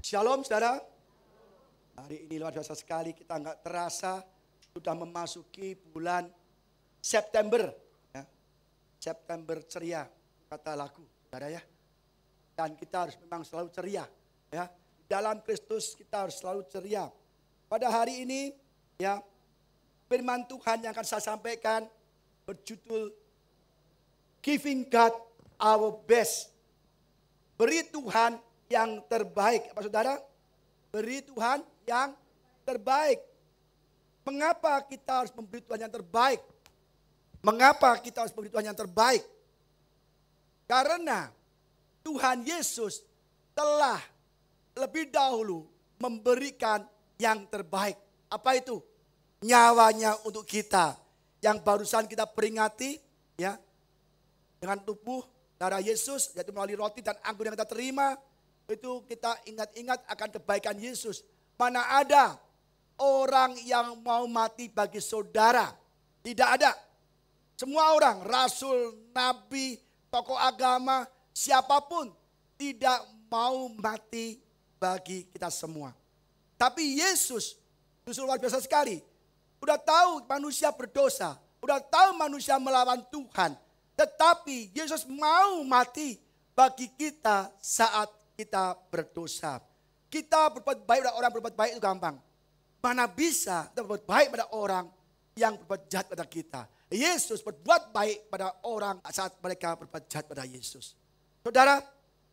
Shalom saudara. Hari ini luar biasa sekali, kita nggak terasa sudah memasuki bulan September. Ya. September ceria, kata lagu saudara ya. Dan kita harus memang selalu ceria. Ya. Dalam Kristus kita harus selalu ceria. Pada hari ini ya, firman Tuhan yang akan saya sampaikan berjudul Giving God Our Best. Beri Tuhan yang terbaik. Apa saudara? Beri Tuhan yang terbaik. Mengapa kita harus memberi Tuhan yang terbaik? Mengapa kita harus memberi Tuhan yang terbaik? Karena Tuhan Yesus telah lebih dahulu memberikan yang terbaik. Apa itu? Nyawanya untuk kita. Yang barusan kita peringati ya, dengan tubuh darah Yesus, yaitu melalui roti dan anggur yang kita terima. Itu kita ingat-ingat akan kebaikan Yesus. Mana ada orang yang mau mati bagi saudara? Tidak ada. Semua orang, rasul, nabi, tokoh agama, siapapun tidak mau mati bagi kita semua. Tapi Yesus justru luar biasa sekali. Udah tahu manusia berdosa, udah tahu manusia melawan Tuhan. Tetapi Yesus mau mati bagi kita saat kita berdosa. Kita berbuat baik pada orang berbuat baik itu gampang. Mana bisa kita berbuat baik pada orang yang berbuat jahat pada kita. Yesus berbuat baik pada orang saat mereka berbuat jahat pada Yesus. Saudara,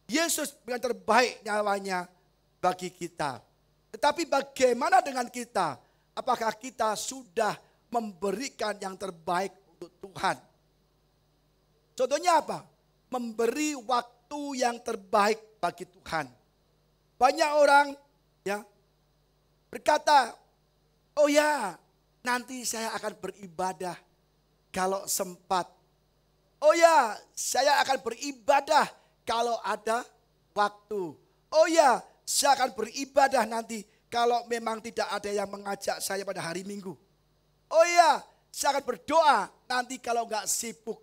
Yesus yang terbaik nyawanya bagi kita. Tetapi bagaimana dengan kita? Apakah kita sudah memberikan yang terbaik untuk Tuhan? Contohnya apa? Memberi waktu yang terbaik bagi Tuhan. Banyak orang ya berkata, oh ya, nanti saya akan beribadah kalau sempat. Oh ya, saya akan beribadah kalau ada waktu. Oh ya, saya akan beribadah nanti kalau memang tidak ada yang mengajak saya pada hari Minggu. Oh ya, saya akan berdoa nanti kalau enggak sibuk.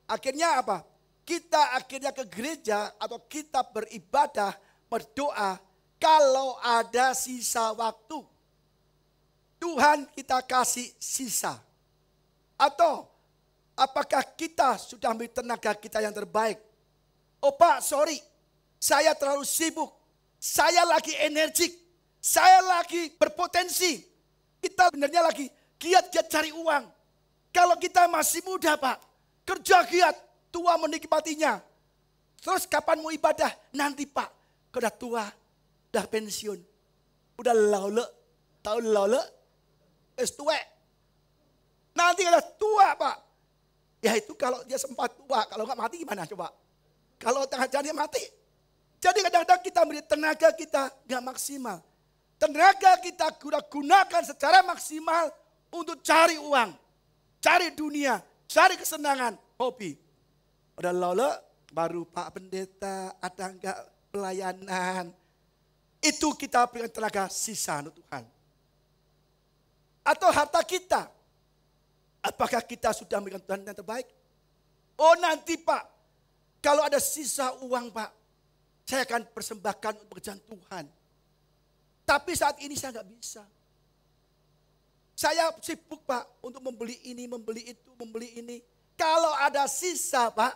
Akhirnya apa? Kita akhirnya ke gereja atau kita beribadah, berdoa kalau ada sisa waktu. Tuhan kita kasih sisa. Atau apakah kita sudah ambil tenaga kita yang terbaik? Oh Pak, sorry, saya terlalu sibuk. Saya lagi energik. Saya lagi berpotensi. Kita benernya lagi giat-giat cari uang. Kalau kita masih muda Pak, kerja giat, tua menikmatinya. Terus kapan mau ibadah? Nanti Pak, kalau udah tua, udah pensiun, udah laule, tahu laule, tuwek. Nanti kalau tua Pak, ya itu kalau dia sempat tua, kalau nggak mati gimana coba? Kalau tengah jalan dia mati. Jadi kadang-kadang kita beri tenaga kita nggak maksimal. Tenaga kita gunakan secara maksimal untuk cari uang, cari dunia, cari kesenangan, hobi. Udah lalu baru Pak Pendeta ada enggak pelayanan. Itu kita berikan tenaga sisa untuk Tuhan. Atau harta kita. Apakah kita sudah memberikan Tuhan yang terbaik? Oh nanti Pak, kalau ada sisa uang Pak, saya akan persembahkan untuk pekerjaan Tuhan. Tapi saat ini saya enggak bisa. Saya sibuk Pak untuk membeli ini, membeli itu, membeli ini. Kalau ada sisa Pak,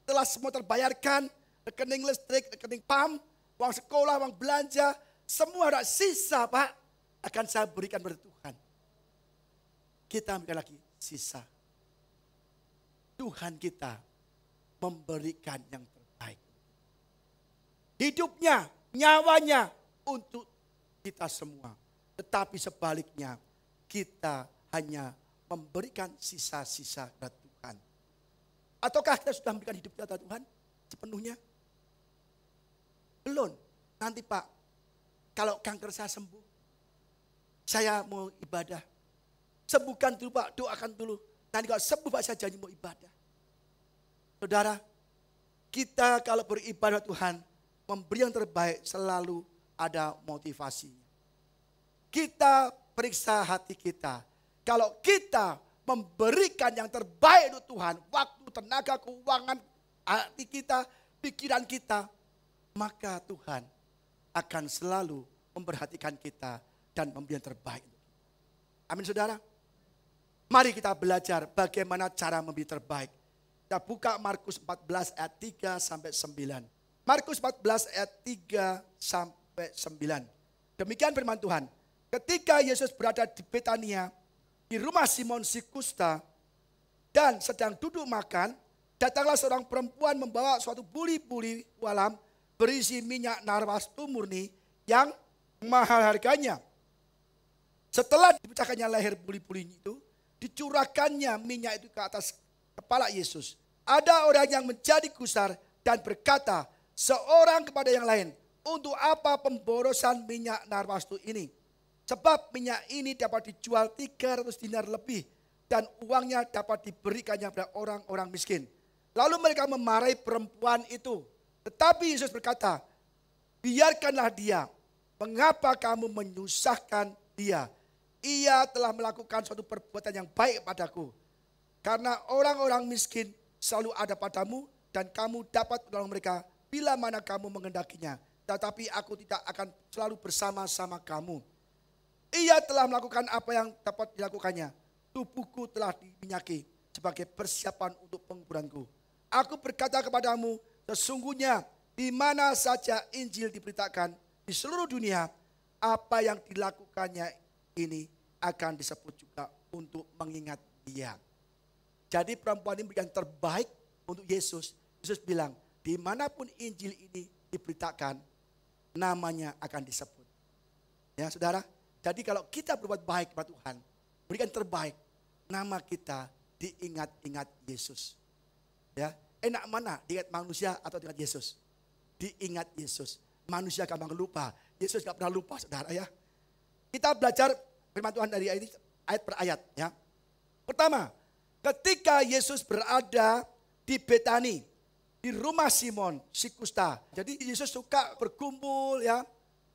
telah semua terbayarkan, rekening listrik, rekening PAM, uang sekolah, uang belanja, semua ada sisa Pak, akan saya berikan kepada Tuhan. Kita ambil lagi sisa. Tuhan kita memberikan yang terbaik. Hidupnya, nyawanya untuk kita semua. Tetapi sebaliknya, kita hanya memberikan sisa-sisa kepada Tuhan. Ataukah kita sudah memberikan hidup kepada Tuhan sepenuhnya? Belum. Nanti Pak, kalau kanker saya sembuh, saya mau ibadah. Sembuhkan dulu Pak, doakan dulu. Nanti kalau sembuh Pak, saya janji mau ibadah. Saudara, kita kalau beribadah Tuhan, memberi yang terbaik selalu ada motivasinya. Kita periksa hati kita. Kalau kita memberikan yang terbaik untuk Tuhan, waktu, tenaga, keuangan, hati kita, pikiran kita, maka Tuhan akan selalu memperhatikan kita dan memberi yang terbaik. Amin saudara. Mari kita belajar bagaimana cara memberi terbaik. Kita buka Markus 14 ayat 3 sampai 9. Markus 14 ayat 3 sampai 9. Demikian firman Tuhan. Ketika Yesus berada di Betania, di rumah Simon si kusta, dan sedang duduk makan, datanglah seorang perempuan membawa suatu buli-buli walam berisi minyak narwastu murni yang mahal harganya. Setelah dipecahkannya leher buli-buli itu, dicurahkannya minyak itu ke atas kepala Yesus. Ada orang yang menjadi gusar dan berkata seorang kepada yang lain, untuk apa pemborosan minyak narwastu ini? Sebab minyak ini dapat dijual 300 dinar lebih dan uangnya dapat diberikannya pada orang-orang miskin. Lalu mereka memarahi perempuan itu. Tetapi Yesus berkata, biarkanlah dia. Mengapa kamu menyusahkan dia? Ia telah melakukan suatu perbuatan yang baik padaku. Karena orang-orang miskin selalu ada padamu dan kamu dapat menolong mereka bila mana kamu mengendakinya. Tetapi aku tidak akan selalu bersama-sama kamu. Ia telah melakukan apa yang dapat dilakukannya. Tubuhku telah diminyaki sebagai persiapan untuk penguburanku. Aku berkata kepadamu, sesungguhnya di mana saja Injil diberitakan di seluruh dunia, apa yang dilakukannya ini akan disebut juga untuk mengingat dia. Jadi perempuan ini yang terbaik untuk Yesus. Yesus bilang, dimanapun Injil ini diberitakan, namanya akan disebut. Ya saudara, jadi kalau kita berbuat baik kepada Tuhan, berikan terbaik, nama kita diingat-ingat Yesus. Ya, enak mana diingat manusia atau diingat Yesus? Diingat Yesus. Manusia gampang lupa, Yesus gak pernah lupa saudara ya. Kita belajar firman Tuhan dari ayat per ayat ya. Pertama, ketika Yesus berada di Betani, di rumah Simon si kusta. Jadi Yesus suka berkumpul ya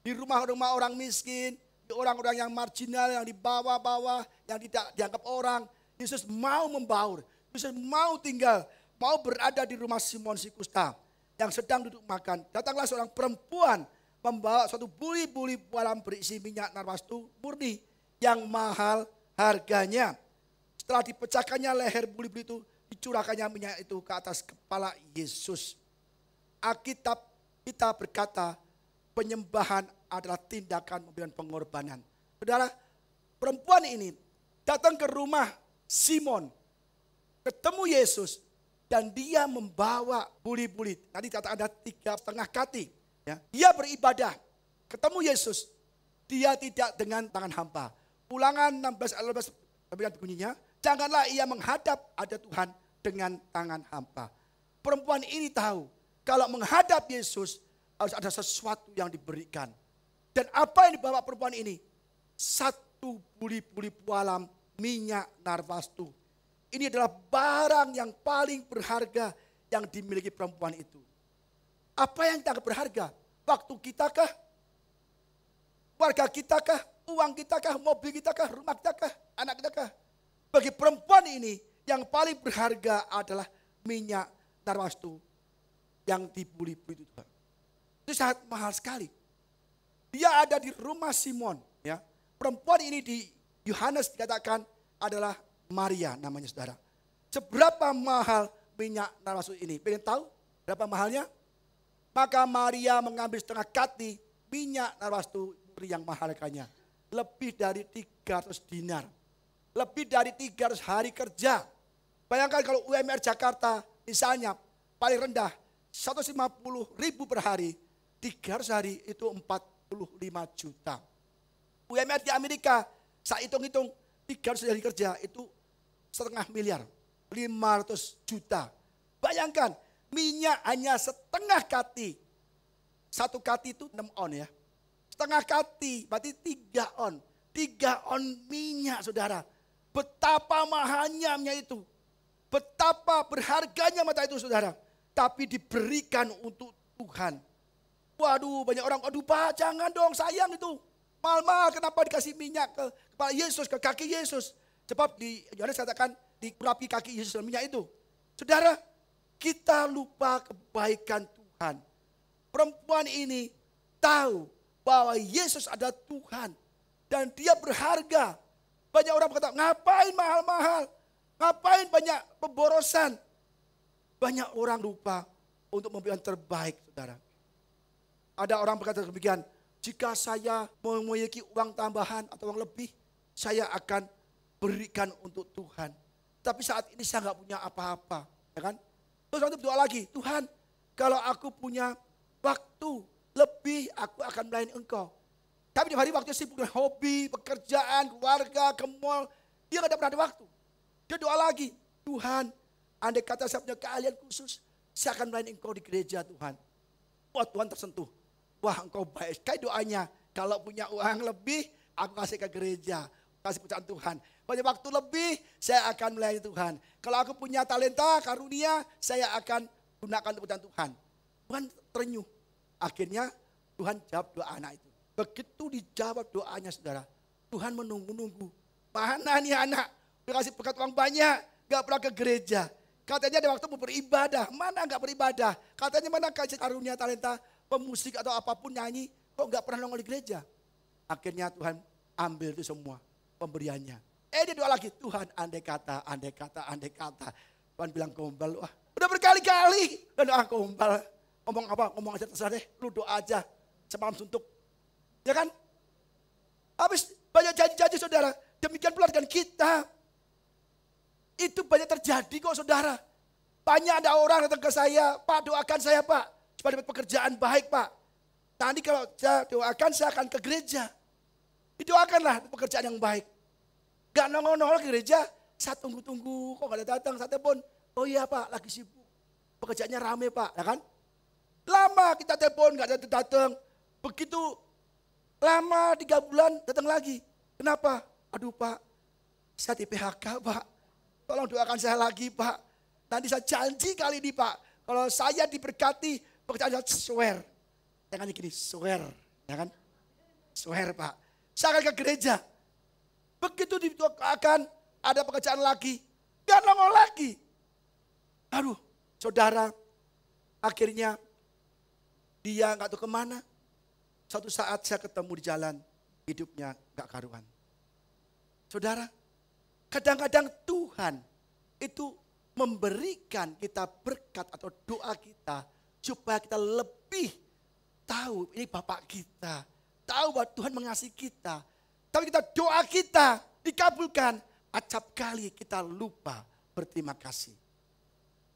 di rumah-rumah orang miskin, di orang-orang yang marginal, yang di bawah-bawah, yang tidak dianggap orang. Yesus mau membaur, Yesus mau tinggal, mau berada di rumah Simon si kusta yang sedang duduk makan. Datanglah seorang perempuan membawa suatu buli-buli walam berisi minyak narwastu murni yang mahal harganya. Setelah dipecahkannya leher buli-buli itu, dicurahkannya minyak itu ke atas kepala Yesus. Alkitab kita berkata penyembahan adalah tindakan memberikan pengorbanan. Saudara, perempuan ini datang ke rumah Simon, ketemu Yesus, dan dia membawa buli-buli. Tadi kata ada 3,5 kati. Ya. Dia beribadah, ketemu Yesus. Dia tidak dengan tangan hampa. Ulangan 16 ayat 12 bunyinya, janganlah ia menghadap ada Tuhan dengan tangan hampa. Perempuan ini tahu kalau menghadap Yesus harus ada sesuatu yang diberikan. Dan apa yang dibawa perempuan ini? Satu buli-buli walam minyak narwastu. Ini adalah barang yang paling berharga yang dimiliki perempuan itu. Apa yang kita berharga? Waktu kita kah? Warga kita kah? Uang kita kah? Mobil kita kah? Rumah kita kah? Anak kita kah? Bagi perempuan ini yang paling berharga adalah minyak narwastu yang dibuli-buli itu. Itu sangat mahal sekali. Dia ada di rumah Simon. Ya. Perempuan ini di Yohanes dikatakan adalah Maria namanya saudara. Seberapa mahal minyak narwastu ini? Pengen tahu berapa mahalnya? Maka Maria mengambil setengah kati minyak narwastu yang mahal harganya. Lebih dari 300 dinar. Lebih dari 300 hari kerja. Bayangkan kalau UMR Jakarta misalnya paling rendah 150.000 per hari. 300 hari itu 45 juta. UMR di Amerika saya hitung-hitung 300 hari kerja itu 0,5 miliar. 500 juta. Bayangkan minyak hanya setengah kati. Satu kati itu 6 on ya. Setengah kati berarti 3 on. 3 on minyak saudara. Betapa mahalnya minyak itu. Betapa berharganya mata itu saudara. Tapi diberikan untuk Tuhan. Waduh banyak orang, aduh Pak jangan dong sayang itu. Mahal-mahal kenapa dikasih minyak ke kepala Yesus, ke kaki Yesus. Sebab di Yohanes katakan dikurapi kaki Yesus dengan minyak itu. Saudara, kita lupa kebaikan Tuhan. Perempuan ini tahu bahwa Yesus adalah Tuhan. Dan dia berharga. Banyak orang berkata, ngapain mahal-mahal? Ngapain banyak pemborosan? Banyak orang lupa untuk memberikan terbaik, saudara. Ada orang berkata demikian, jika saya memiliki uang tambahan atau uang lebih, saya akan berikan untuk Tuhan. Tapi saat ini saya nggak punya apa-apa, ya kan? Terus nanti berdoa lagi, Tuhan, kalau aku punya waktu lebih, aku akan melayani Engkau. Tapi di hari waktu sibuk dengan hobi, pekerjaan, keluarga, ke mall, dia nggak pernah ada waktu. Dia doa lagi, Tuhan, andai kata saya punya keahlian khusus, saya akan melayani Engkau di gereja, Tuhan. Wah, Tuhan tersentuh. Wah, Engkau baik. Kayak doanya, kalau punya uang lebih, aku kasih ke gereja, kasih pekerjaan Tuhan. Banyak waktu lebih, saya akan melayani Tuhan. Kalau aku punya talenta, karunia, saya akan gunakan untuk pekerjaan Tuhan. Tuhan terenyuh. Akhirnya Tuhan jawab doa anak itu. Begitu dijawab doanya, saudara, Tuhan menunggu-nunggu. Mana nih anak? Dikasih berkat uang banyak, gak pernah ke gereja. Katanya ada waktu mau beribadah, mana gak beribadah. Katanya mana kasih karunia talenta, pemusik atau apapun nyanyi, kok gak pernah nongol di gereja. Akhirnya Tuhan ambil itu semua pemberiannya. Dia doa lagi, Tuhan andai kata, andai kata, andai kata. Tuhan bilang gombal, wah udah berkali-kali. Dan doa gombal, ngomong apa, ngomong aja terserah deh, lu doa aja. Semalam suntuk. Ya kan? Habis banyak janji-janji, saudara. Demikian pula dengan kita. Itu banyak terjadi kok, saudara. Banyak ada orang datang ke saya, Pak doakan saya Pak. Supaya dapat pekerjaan baik Pak. Nanti kalau saya doakan, saya akan ke gereja. Didoakanlah pekerjaan yang baik. Gak nongol-nongol ke gereja, saya tunggu-tunggu, kok gak ada datang, saya telepon. Oh iya Pak, lagi sibuk. Pekerjaannya rame Pak, ya kan? Lama kita telepon, gak ada datang. Begitu lama 3 bulan datang lagi. Kenapa? Aduh Pak, saya di PHK Pak. Tolong doakan saya lagi Pak. Nanti saya janji kali ini Pak. Kalau saya diberkati, pekerjaan saya swear. Jangan gini, swear. Ya kan? Swear Pak. Saya akan ke gereja. Begitu didoakan, ada pekerjaan lagi. Gak nongol lagi. Aduh, saudara. Akhirnya dia gak tahu kemana. Suatu saat saya ketemu di jalan, hidupnya gak karuan. Saudara, kadang-kadang Tuhan itu memberikan kita berkat atau doa kita supaya kita lebih tahu ini Bapak kita. Tahu bahwa Tuhan mengasihi kita. Tapi kita doa kita dikabulkan, acap kali kita lupa berterima kasih.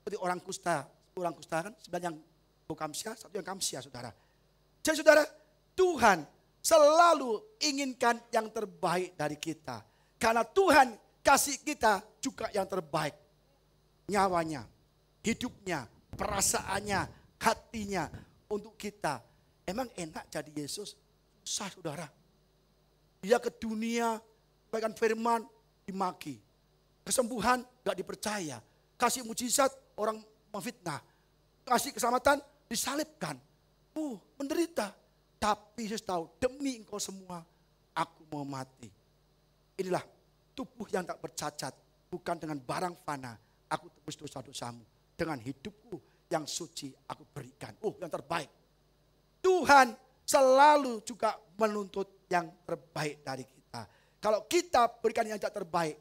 Seperti orang kusta kan sebenarnya yang bukamsia, satu yang kamsia, saudara. Jadi saudara, Tuhan selalu inginkan yang terbaik dari kita. Karena Tuhan kasih kita juga yang terbaik. Nyawanya, hidupnya, perasaannya, hatinya untuk kita. Emang enak jadi Yesus? Susah saudara. Dia ke dunia, bagikan firman, dimaki. Kesembuhan gak dipercaya. Kasih mujizat, orang memfitnah. Kasih keselamatan, disalibkan. Menderita. Tapi Yesus tahu, demi engkau semua, aku mau mati. Inilah tubuh yang tak bercacat. Bukan dengan barang fana, aku tebus dosa-dosamu. Dengan hidupku yang suci, aku berikan. Yang terbaik. Tuhan selalu juga menuntut yang terbaik dari kita. Kalau kita berikan yang tak terbaik,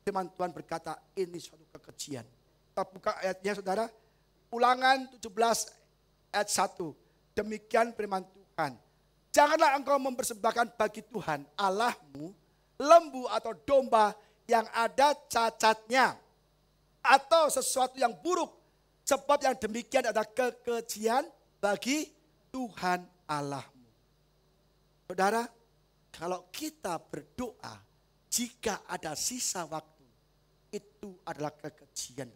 firman Tuhan berkata ini suatu kekejian. Kita buka ayatnya saudara. Ulangan 17 ayat 1. Demikian firman Tuhan. Janganlah engkau mempersembahkan bagi Tuhan Allahmu lembu atau domba yang ada cacatnya. Atau sesuatu yang buruk. Sebab yang demikian adalah kekejian bagi Tuhan Allahmu. Saudara, kalau kita berdoa, jika ada sisa waktu, itu adalah kekejian.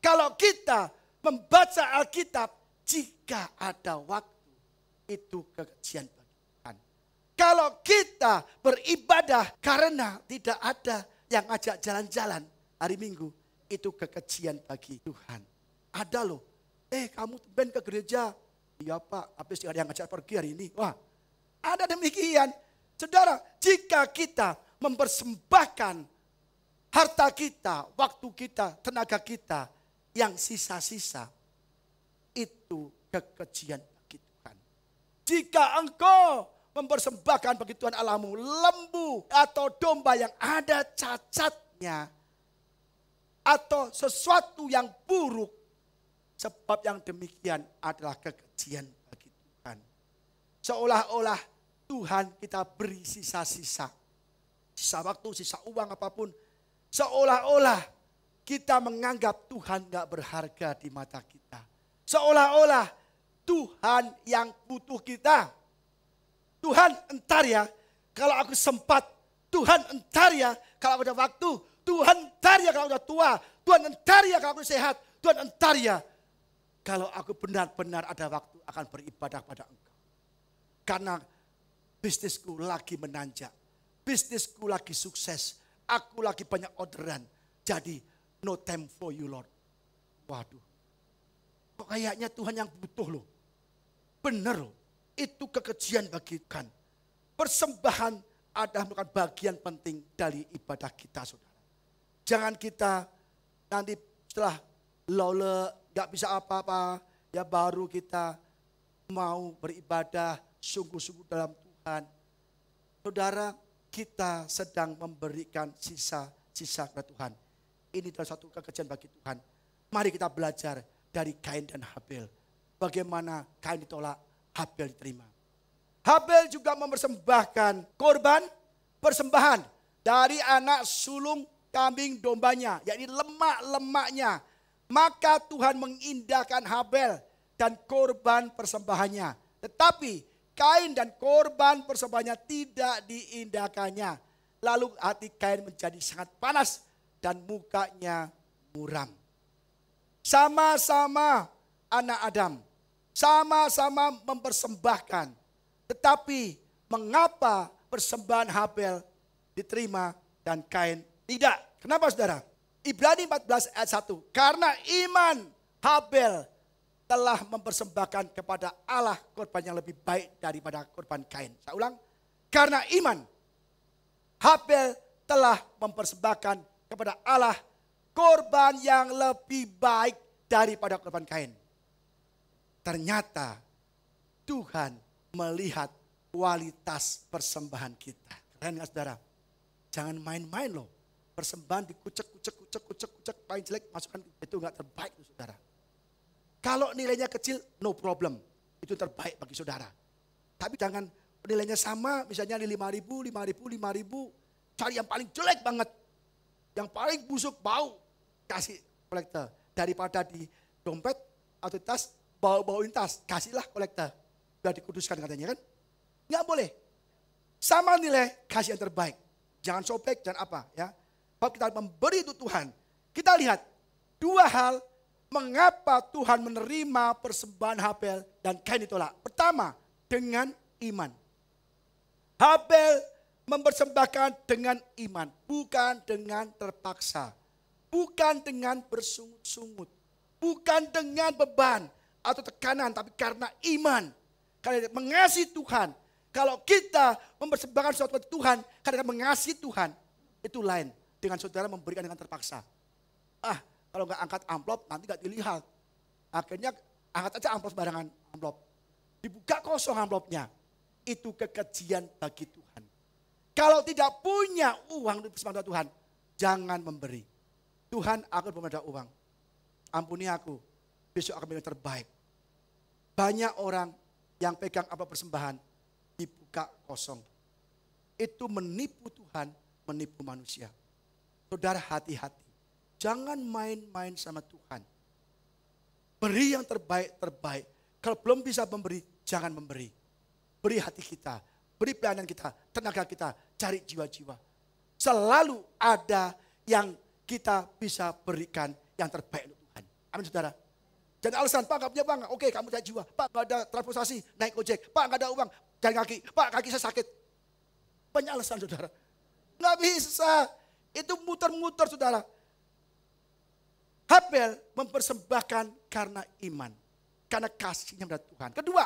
Kalau kita membaca Alkitab, jika ada waktu, itu kekejian bagi Tuhan. Kalau kita beribadah karena tidak ada yang ajak jalan-jalan hari Minggu, itu kekejian bagi Tuhan. Ada loh, kamu ben ke gereja. Iya Pak, habis ada yang ngajak pergi hari ini. Wah, ada demikian. Saudara, jika kita mempersembahkan harta kita, waktu kita, tenaga kita, yang sisa-sisa, itu kekejian bagi Tuhan. Jika engkau mempersembahkan bagi Tuhan Allahmu lembu atau domba yang ada cacatnya, atau sesuatu yang buruk, sebab yang demikian adalah kekejian bagi Tuhan. Seolah-olah Tuhan kita beri sisa-sisa. Sisa waktu, sisa uang apapun. Seolah-olah kita menganggap Tuhan gak berharga di mata kita. Seolah-olah Tuhan yang butuh kita. Tuhan entar ya kalau aku sempat. Tuhan entar ya kalau aku ada waktu. Tuhan entar ya kalau aku udah tua. Tuhan entar ya kalau aku sehat. Tuhan entar ya kalau aku benar-benar ada waktu akan beribadah pada Engkau. Karena bisnisku lagi menanjak. Bisnisku lagi sukses. Aku lagi banyak orderan. Jadi no time for you Lord. Waduh. Kok kayaknya Tuhan yang butuh loh. Benar loh. Itu kekejian bagi Tuhan. Persembahan adalah merupakan bagian penting dari ibadah kita saudara. Jangan kita nanti setelah lole gak bisa apa-apa. Ya baru kita mau beribadah sungguh-sungguh dalam Tuhan. Saudara, kita sedang memberikan sisa-sisa kepada Tuhan. Ini adalah satu kekejian bagi Tuhan. Mari kita belajar dari Kain dan Habel. Bagaimana Kain ditolak, Habel diterima. Habel juga mempersembahkan korban persembahan dari anak sulung kambing dombanya, yakni lemak-lemaknya. Maka Tuhan mengindahkan Habel dan korban persembahannya. Tetapi Kain dan korban persembahannya tidak diindahkannya. Lalu hati Kain menjadi sangat panas dan mukanya muram. Sama-sama anak Adam, sama-sama mempersembahkan. Tetapi mengapa persembahan Habel diterima dan Kain tidak? Kenapa saudara? Ibrani 14 ayat 1. Karena iman Habel telah mempersembahkan kepada Allah korban yang lebih baik daripada korban Kain. Saya ulang. Karena iman Habel telah mempersembahkan kepada Allah korban yang lebih baik daripada korban Kain. Ternyata Tuhan melihat kualitas persembahan kita. Keren gak saudara? Jangan main-main loh. Persembahan dikucek, paling jelek masukkan itu gak terbaik loh saudara. Kalau nilainya kecil, no problem. Itu terbaik bagi saudara. Tapi jangan nilainya sama, misalnya di 5.000, 5.000. Cari yang paling jelek banget. Yang paling busuk, bau. Kasih kolektor. Daripada di dompet atau tas, bau-bauin tas. Kasihlah kolektor. Sudah dikuduskan katanya kan. Nggak boleh. Sama nilai, kasih yang terbaik. Jangan sobek, jangan apa. Ya. Kalau kita memberi itu Tuhan. Kita lihat dua hal. Mengapa Tuhan menerima persembahan Habel dan Kain ditolak? Pertama, dengan iman. Habel mempersembahkan dengan iman, bukan dengan terpaksa. Bukan dengan bersungut-sungut. Bukan dengan beban atau tekanan, tapi karena iman. Karena mengasihi Tuhan. Kalau kita mempersembahkan sesuatu kepada Tuhan, karena mengasihi Tuhan, itu lain dengan saudara memberikan dengan terpaksa. Kalau nggak angkat amplop nanti nggak dilihat. Akhirnya angkat aja amplop sembarangan amplop. Dibuka kosong amplopnya. Itu kekejian bagi Tuhan. Kalau tidak punya uang untuk persembahan Tuhan, jangan memberi. Tuhan, aku belum ada uang. Ampuni aku, besok akan yang terbaik. Banyak orang yang pegang amplop persembahan dibuka kosong. Itu menipu Tuhan, menipu manusia. Saudara hati-hati. Jangan main-main sama Tuhan. Beri yang terbaik. Kalau belum bisa memberi, jangan memberi. Beri hati kita, beri pelayanan kita, tenaga kita, cari jiwa-jiwa. Selalu ada yang kita bisa berikan yang terbaik untuk Tuhan. Amin saudara. Jangan alasan, Pak gak punya uang, oke kamu cari jiwa. Pak gak ada transportasi, naik ojek. Pak gak ada uang, jalan kaki. Pak kaki saya sakit. Banyak alasan saudara. Gak bisa, itu muter-muter saudara. Habel mempersembahkan karena iman. Karena kasihnya pada Tuhan. Kedua,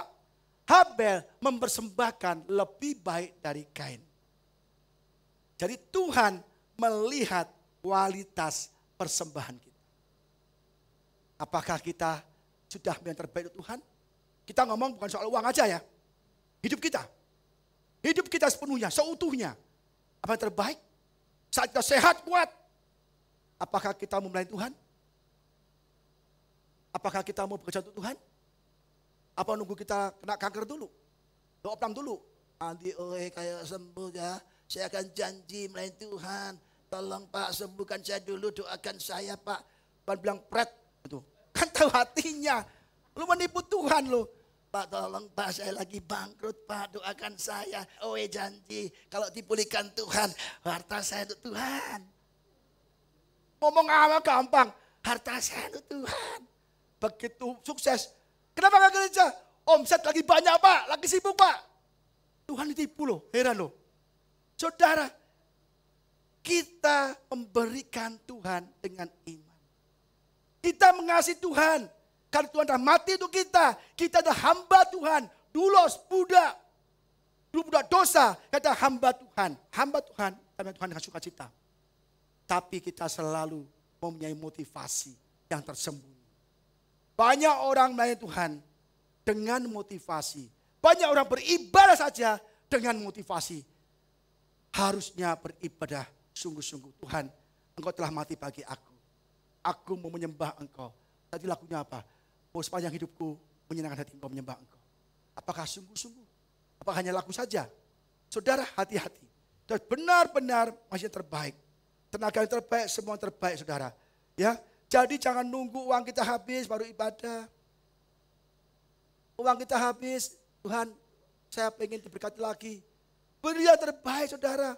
Habel mempersembahkan lebih baik dari Kain. Jadi Tuhan melihat kualitas persembahan kita. Apakah kita sudah yang terbaik untuk Tuhan? Kita ngomong bukan soal uang aja ya. Hidup kita. Hidup kita sepenuhnya, seutuhnya. Apa yang terbaik? Saat kita sehat, kuat. Apakah kita mau melayani Tuhan? Apakah kita mau bekerja untuk Tuhan? Apa nunggu kita kena kanker dulu? Opnam dulu. Nanti kayak sembuh ya. Saya akan janji melayani Tuhan. Tolong Pak sembuhkan saya dulu, doakan saya Pak. Tuhan bilang pret. Kan tahu hatinya. Lu menipu Tuhan lu. Pak tolong Pak, saya lagi bangkrut Pak, doakan saya. Janji kalau dipulihkan Tuhan, harta saya untuk Tuhan. Ngomong apa gampang, harta saya untuk Tuhan. Begitu sukses, kenapa gak gereja? Omset lagi banyak Pak, lagi sibuk Pak. Tuhan ditipu loh, heran loh. Saudara, kita memberikan Tuhan dengan iman. Kita mengasihi Tuhan. Karena Tuhan dah mati untuk kita. Kita adalah hamba Tuhan. Dulos, budak. Dulu budak dosa. Kata hamba Tuhan. Hamba Tuhan. Karena Tuhan dengan sukacita. Tapi kita selalu mempunyai motivasi yang tersembunyi. Banyak orang melayani Tuhan dengan motivasi. Banyak orang beribadah saja dengan motivasi. Harusnya beribadah sungguh-sungguh. Tuhan, Engkau telah mati bagi aku. Aku mau menyembah Engkau. Tadi lakunya apa? Mau sepanjang hidupku menyenangkan hati Engkau, menyembah Engkau. Apakah sungguh-sungguh? Apakah hanya laku saja? Saudara, hati-hati. Dan benar-benar masih yang terbaik. Tenaga yang terbaik, semua yang terbaik saudara. Ya, jadi jangan nunggu uang kita habis baru ibadah. Uang kita habis, Tuhan saya pengen diberkati lagi. Beri yang terbaik saudara.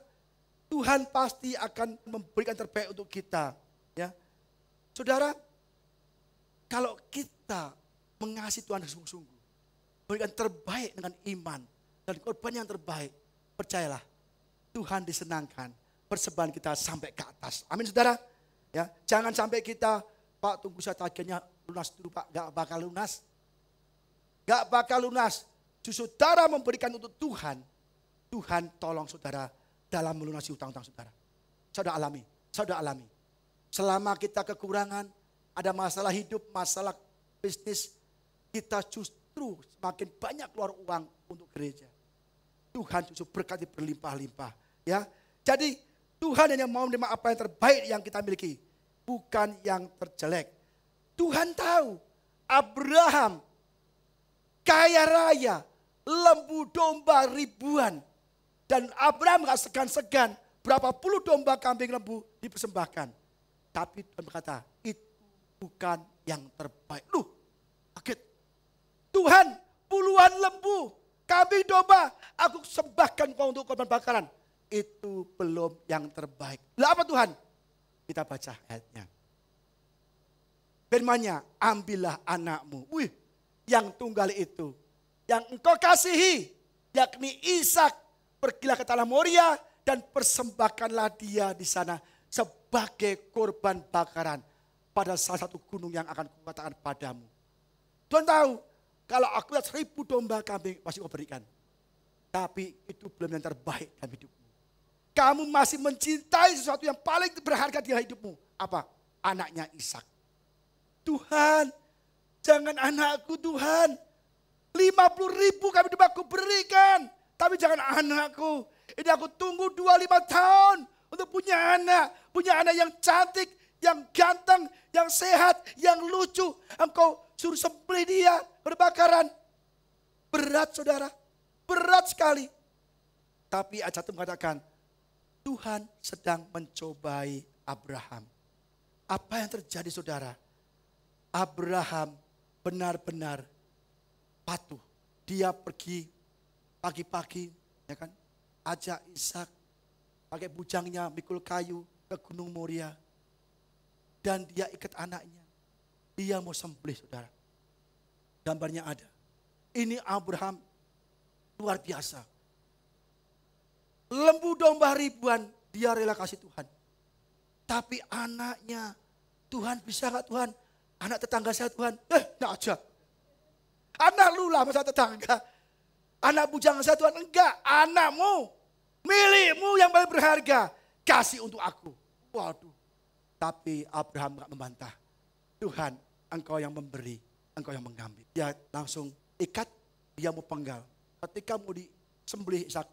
Tuhan pasti akan memberikan terbaik untuk kita. Ya, saudara, kalau kita mengasihi Tuhan sungguh-sungguh, berikan terbaik dengan iman dan korban yang terbaik, percayalah Tuhan disenangkan, persembahan kita sampai ke atas. Amin saudara. Ya, jangan sampai kita, Pak tunggu saya tagihannya lunas dulu Pak, gak bakal lunas. Gak bakal lunas. Justru saudara memberikan untuk Tuhan, Tuhan tolong saudara dalam melunasi hutang-hutang saudara. Saudara alami. Selama kita kekurangan, ada masalah hidup, masalah bisnis, kita justru semakin banyak keluar uang untuk gereja. Tuhan justru berkati berlimpah-limpah. Ya, jadi Tuhan hanya mau menerima apa yang terbaik yang kita miliki, bukan yang terjelek. Tuhan tahu Abraham kaya raya, lembu domba ribuan, dan Abraham gak segan-segan berapa puluh domba kambing lembu dipersembahkan. Tapi Tuhan berkata, itu bukan yang terbaik. Loh, kaget. Tuhan, puluhan lembu, kambing domba, aku sembahkan kau untuk korban bakaran. Itu belum yang terbaik. Lah apa Tuhan? Kita baca ayatnya. Firman-Nya, ambillah anakmu. Wih, yang tunggal itu. Yang engkau kasihi, yakni Ishak. Pergilah ke tanah Moria dan persembahkanlah dia di sana sebagai korban bakaran pada salah satu gunung yang akan kukatakan padamu. Tuhan tahu, kalau aku lihat 1000 domba kambing pasti kau berikan. Tapi itu belum yang terbaik dalam hidupmu. Kamu masih mencintai sesuatu yang paling berharga di hidupmu. Apa? Anaknya Ishak. Tuhan, jangan anakku Tuhan. 50.000 kambing domba aku berikan. Tapi jangan anakku. Ini aku tunggu 25 tahun untuk punya anak. Punya anak yang cantik, yang ganteng, yang sehat, yang lucu. Engkau suruh sembelih dia berbakaran. Berat saudara, berat sekali. Tapi ayat 1 mengatakan, Tuhan sedang mencobai Abraham. Apa yang terjadi saudara? Abraham benar-benar patuh. Dia pergi pagi-pagi, ya kan, ajak Ishak pakai bujangnya mikul kayu ke Gunung Moria. Dan dia ikat anaknya. Dia mau sembelih saudara. Gambarnya ada. Ini Abraham luar biasa. Lembu domba ribuan dia rela kasih Tuhan. Tapi anaknya, Tuhan bisa gak Tuhan? Anak tetangga saya Tuhan, gak aja. Anak lu lah masa tetangga. Anak bujang saya Tuhan, enggak. Anakmu, milikmu yang paling berharga. Kasih untuk aku. Waduh. Tapi Abraham gak membantah. Tuhan, engkau yang memberi, engkau yang mengambil. Dia langsung ikat, dia mau penggal. ketika mau disembelih Ishak.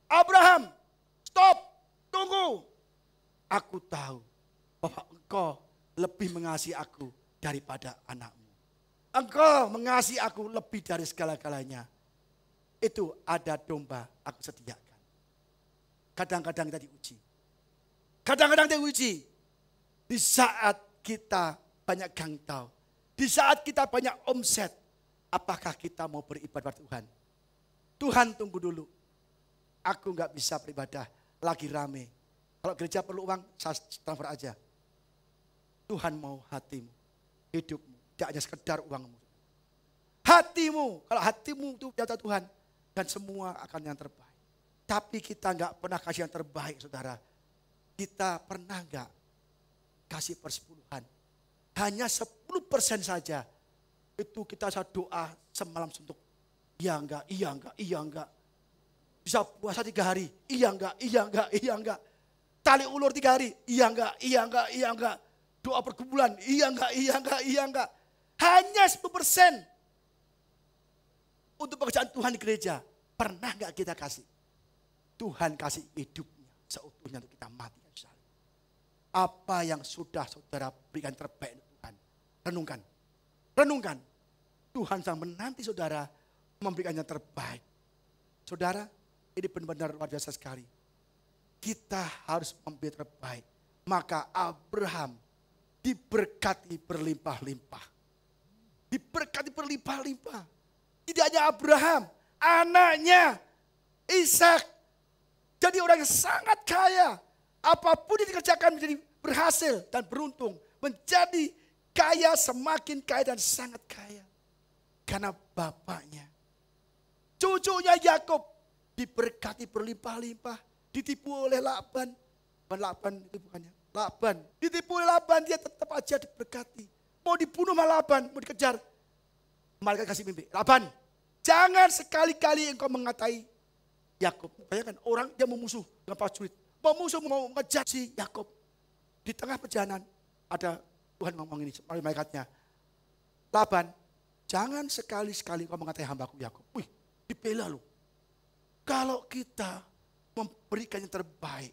Abraham, stop, tunggu. Aku tahu bahwa engkau lebih mengasihi aku daripada anakmu. Engkau mengasihi aku lebih dari segala-galanya. Itu ada domba aku sediakan. Kadang-kadang kita diuji. Kadang-kadang kita diuji. Di saat kita banyak gangtau. Di saat kita banyak omset. Apakah kita mau beribadah pada Tuhan? Tuhan tunggu dulu. Aku nggak bisa beribadah. Lagi rame. Kalau gereja perlu uang, saya transfer aja. Tuhan mau hatimu, hidupmu. Tidak hanya sekedar uangmu. Hatimu, kalau hatimu itu jatah Tuhan. Dan semua akan yang terbaik. Tapi kita nggak pernah kasih yang terbaik, saudara. Kita pernah nggak kasih persepuluhan. Hanya 10% saja. Itu kita bisa doa semalam suntuk. Iya enggak, iya enggak, iya enggak. Bisa puasa 3 hari. Iya enggak, iya enggak, iya enggak. Tali ulur 3 hari. Iya enggak, iya enggak, iya enggak. Doa pergumulan. Iya enggak, iya enggak, iya enggak. Hanya 10% untuk pekerjaan Tuhan di gereja. Pernah enggak kita kasih? Tuhan kasih hidupnya seutuhnya untuk kita mati. Apa yang sudah saudara berikan terbaik untuk Tuhan? Renungkan. Renungkan. Tuhan sedang menanti saudara memberikan yang terbaik. Saudara, ini benar-benar luar biasa sekali. Kita harus memberi terbaik. Maka Abraham diberkati berlimpah-limpah. Diberkati berlimpah-limpah. Tidak hanya Abraham, anaknya Ishak. Jadi orang yang sangat kaya. Apapun yang dikerjakan menjadi berhasil dan beruntung. Menjadi kaya, semakin kaya dan sangat kaya. Karena bapaknya. Cucunya Yakub diberkati berlimpah-limpah. Ditipu oleh Laban. Bukan Laban itu bukannya. Laban. Ditipu oleh Laban, dia tetap aja diberkati. Mau dibunuh sama Laban, mau dikejar. Malaikat kasih mimpi. Laban, jangan sekali-kali engkau mengatai Yakub. Bayangkan orang dia memusuh dengan prajurit. Pemusuh mau mengejar si Yakub. Di tengah perjalanan ada Tuhan ngomong ini melalui malaikatnya. Laban, jangan sekali-sekali kau mengatai hambaku Yakub. Wih, dibela loh. Kalau kita memberikan yang terbaik,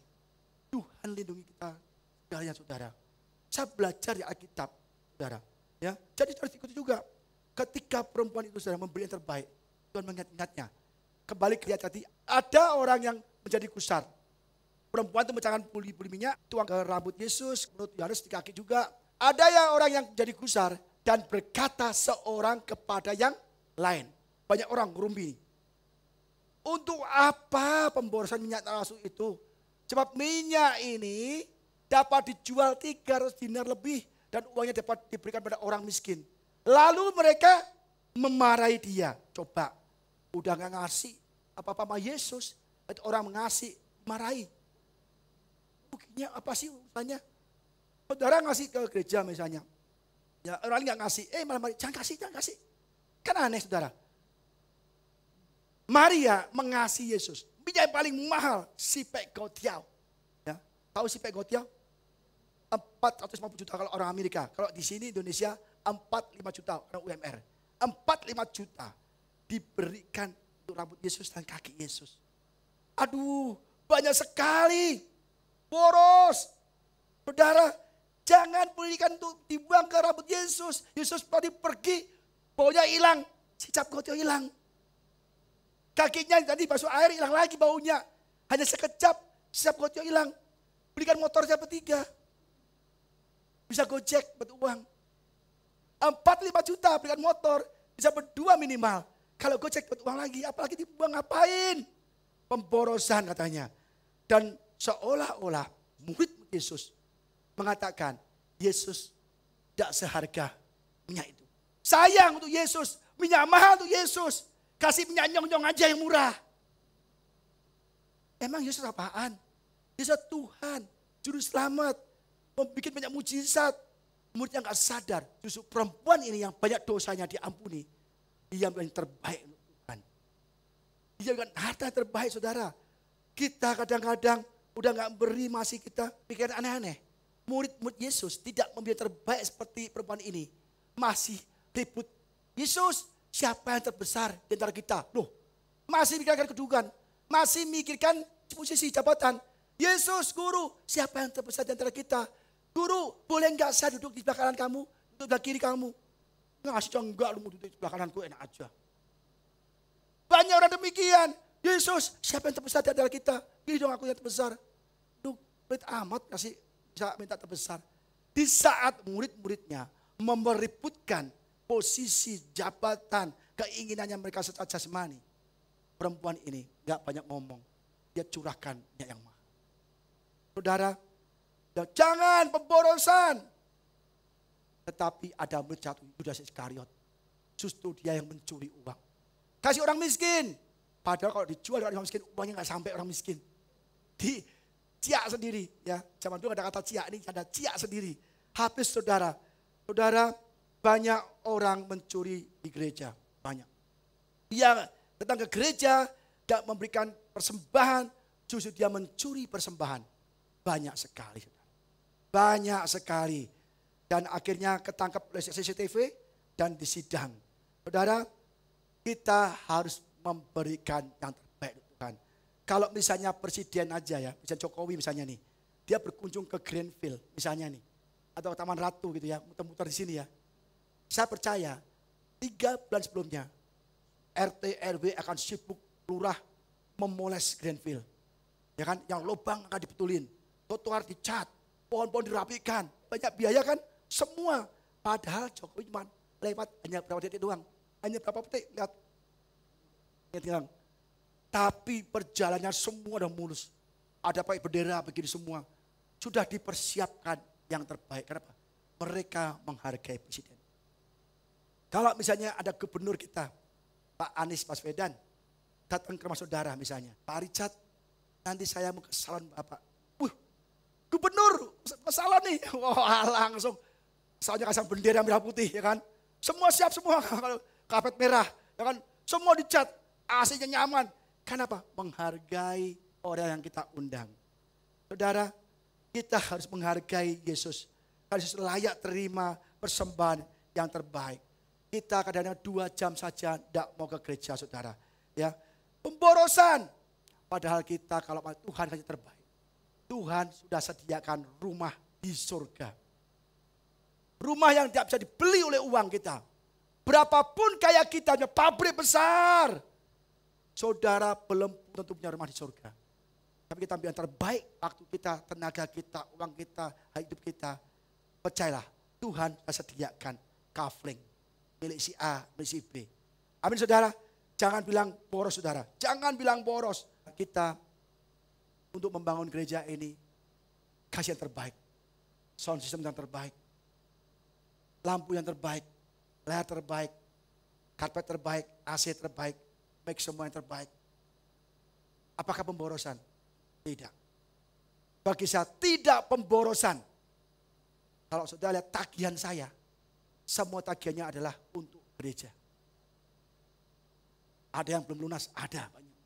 Tuhan lindungi kita segalanya saudara. Saya belajar di Alkitab, saudara. Ya, jadi harus ikuti juga. Ketika perempuan itu saudara memberi yang terbaik, Tuhan mengingat-ingatnya. Kembali ke tadi, ada orang yang menjadi kusar. Perempuan itu memecahkan puli-puli minyak, tuang ke rambut Yesus, menurut Yohanes di kaki juga. Ada yang orang yang jadi kusar dan berkata seorang kepada yang lain. Banyak orang ngerumpi. Untuk apa pemborosan minyak rasul itu? Sebab minyak ini dapat dijual 300 dinar lebih dan uangnya dapat diberikan pada orang miskin. Lalu mereka memarahi dia. Coba, udah gak ngasih apa-apa sama Yesus, orang mengasih, marahi. Buktinya apa sih urusannya? Saudara ngasih ke gereja misalnya. Ya orang lain gak ngasih, malah jangan kasih, jangan kasih. Kan aneh saudara. Maria mengasihi Yesus. Minyak yang paling mahal, sipek gotiau. Ya, tahu sipek gotiau? 450 juta kalau orang Amerika. Kalau di sini Indonesia 45 juta orang UMR. 45 juta diberikan untuk rambut Yesus dan kaki Yesus. Aduh, banyak sekali. Boros. Saudara, jangan berikan untuk dibuang ke rambut Yesus. Yesus tadi pergi, baunya hilang. Sicap gotiau hilang. Kakinya tadi basuh air hilang lagi baunya. Hanya sekejap, sicap gotiau hilang. Belikan motor siapa 3. Bisa gojek, buat uang. 45 juta belikan motor, bisa berdua minimal. Kalau gojek buat uang lagi, apalagi dibuang ngapain? Pemborosan katanya. Dan seolah-olah murid Yesus mengatakan, Yesus tidak seharga minyak itu. Sayang untuk Yesus, minyak mahal untuk Yesus. Kasih minyak nyong-nyong aja yang murah. Emang Yesus apaan? Yesus Tuhan, Juru Selamat, membuat banyak mujizat. Muridnya gak sadar, justru perempuan ini yang banyak dosanya diampuni. Dia yang terbaik untuk Tuhan. Dia yang harta terbaik saudara. Kita kadang-kadang udah gak beri, masih kita pikiran aneh-aneh. Murid-murid Yesus tidak memberi terbaik seperti perempuan ini. Masih ribut. Yesus, siapa yang terbesar di antara kita? Loh, masih mikirkan kedudukan, masih mikirkan posisi jabatan. Yesus, guru, siapa yang terbesar di antara kita? Guru, boleh enggak saya duduk di sebelah kanan kamu, duduk di sebelah kiri kamu? Ngasih enggak, lu mau duduk di sebelah kananku, enak aja. Banyak orang demikian. Yesus, siapa yang terbesar di antara kita? Pilih dong aku yang terbesar. Duh, pelit amat kasih bisa minta terbesar. Di saat murid-muridnya memeributkan posisi jabatan, keinginannya mereka secara jasmani, perempuan ini gak banyak ngomong. Dia curahkan minyak yang mahal. Saudara, jangan pemborosan. Tetapi ada murid satu, Yudas Iskariot. Justru dia yang mencuri uang. Kasih orang miskin. Padahal kalau dijual orang miskin, uangnya gak sampai orang miskin. Ciak sendiri. Ya, zaman dulu ada kata ciak, ini ada ciak sendiri. Habis saudara. Saudara, banyak orang mencuri di gereja. Banyak. Dia datang ke gereja, gak memberikan persembahan, justru dia mencuri persembahan. Banyak sekali. Banyak sekali. Dan akhirnya ketangkap oleh CCTV dan disidang. Saudara, kita harus memberikan yang terbaik Tuhan. Kalau misalnya presiden aja ya, misalnya Jokowi misalnya nih, dia berkunjung ke Greenfield misalnya nih, atau Taman Ratu gitu ya, muter-muter di sini ya. Saya percaya 3 bulan sebelumnya RT RW akan sibuk lurah memoles Greenfield. Ya kan, yang lubang akan dibetulin, trotoar dicat, pohon-pohon dirapikan, banyak biaya kan, semua. Padahal Jokowi cuma lewat hanya berapa detik doang, hanya berapa detik lihat. Tapi perjalanannya semua udah mulus. Ada pakai bendera begini semua. Sudah dipersiapkan yang terbaik. Kenapa? Mereka menghargai presiden. Kalau misalnya ada gubernur kita, Pak Anies Baswedan, datang ke rumah saudara misalnya, Pak Richard, nanti saya mau ke salon Bapak. Gubernur, ke salon nih. Wah, langsung. Soalnya kasang bendera merah putih, ya kan. Semua siap semua, karpet merah, ya kan. Semua dicat. AC-nya nyaman. Kenapa? Menghargai orang yang kita undang. Saudara, kita harus menghargai Yesus. Karena Yesus layak terima persembahan yang terbaik. Kita kadang-kadang 2 jam saja tidak mau ke gereja, saudara. Ya, pemborosan. Padahal kita kalau Tuhan kasih terbaik. Tuhan sudah sediakan rumah di surga. Rumah yang tidak bisa dibeli oleh uang kita. Berapapun kaya kita, punya pabrik besar. Saudara belum tentu punya rumah di surga. Tapi kita ambil yang terbaik, waktu kita, tenaga kita, uang kita, hidup kita. Percayalah, Tuhan sediakan kafling. Milik si A, milik si B. Amin saudara. Jangan bilang boros saudara. Jangan bilang boros. Kita untuk membangun gereja ini, kasih yang terbaik. Sound system yang terbaik. Lampu yang terbaik. Layar terbaik. Karpet terbaik. AC terbaik. Make semua yang terbaik. Apakah pemborosan? Tidak. Bagi saya tidak pemborosan. Kalau saudara lihat tagihan saya, semua tagihannya adalah untuk gereja. Ada yang belum lunas, ada banyak.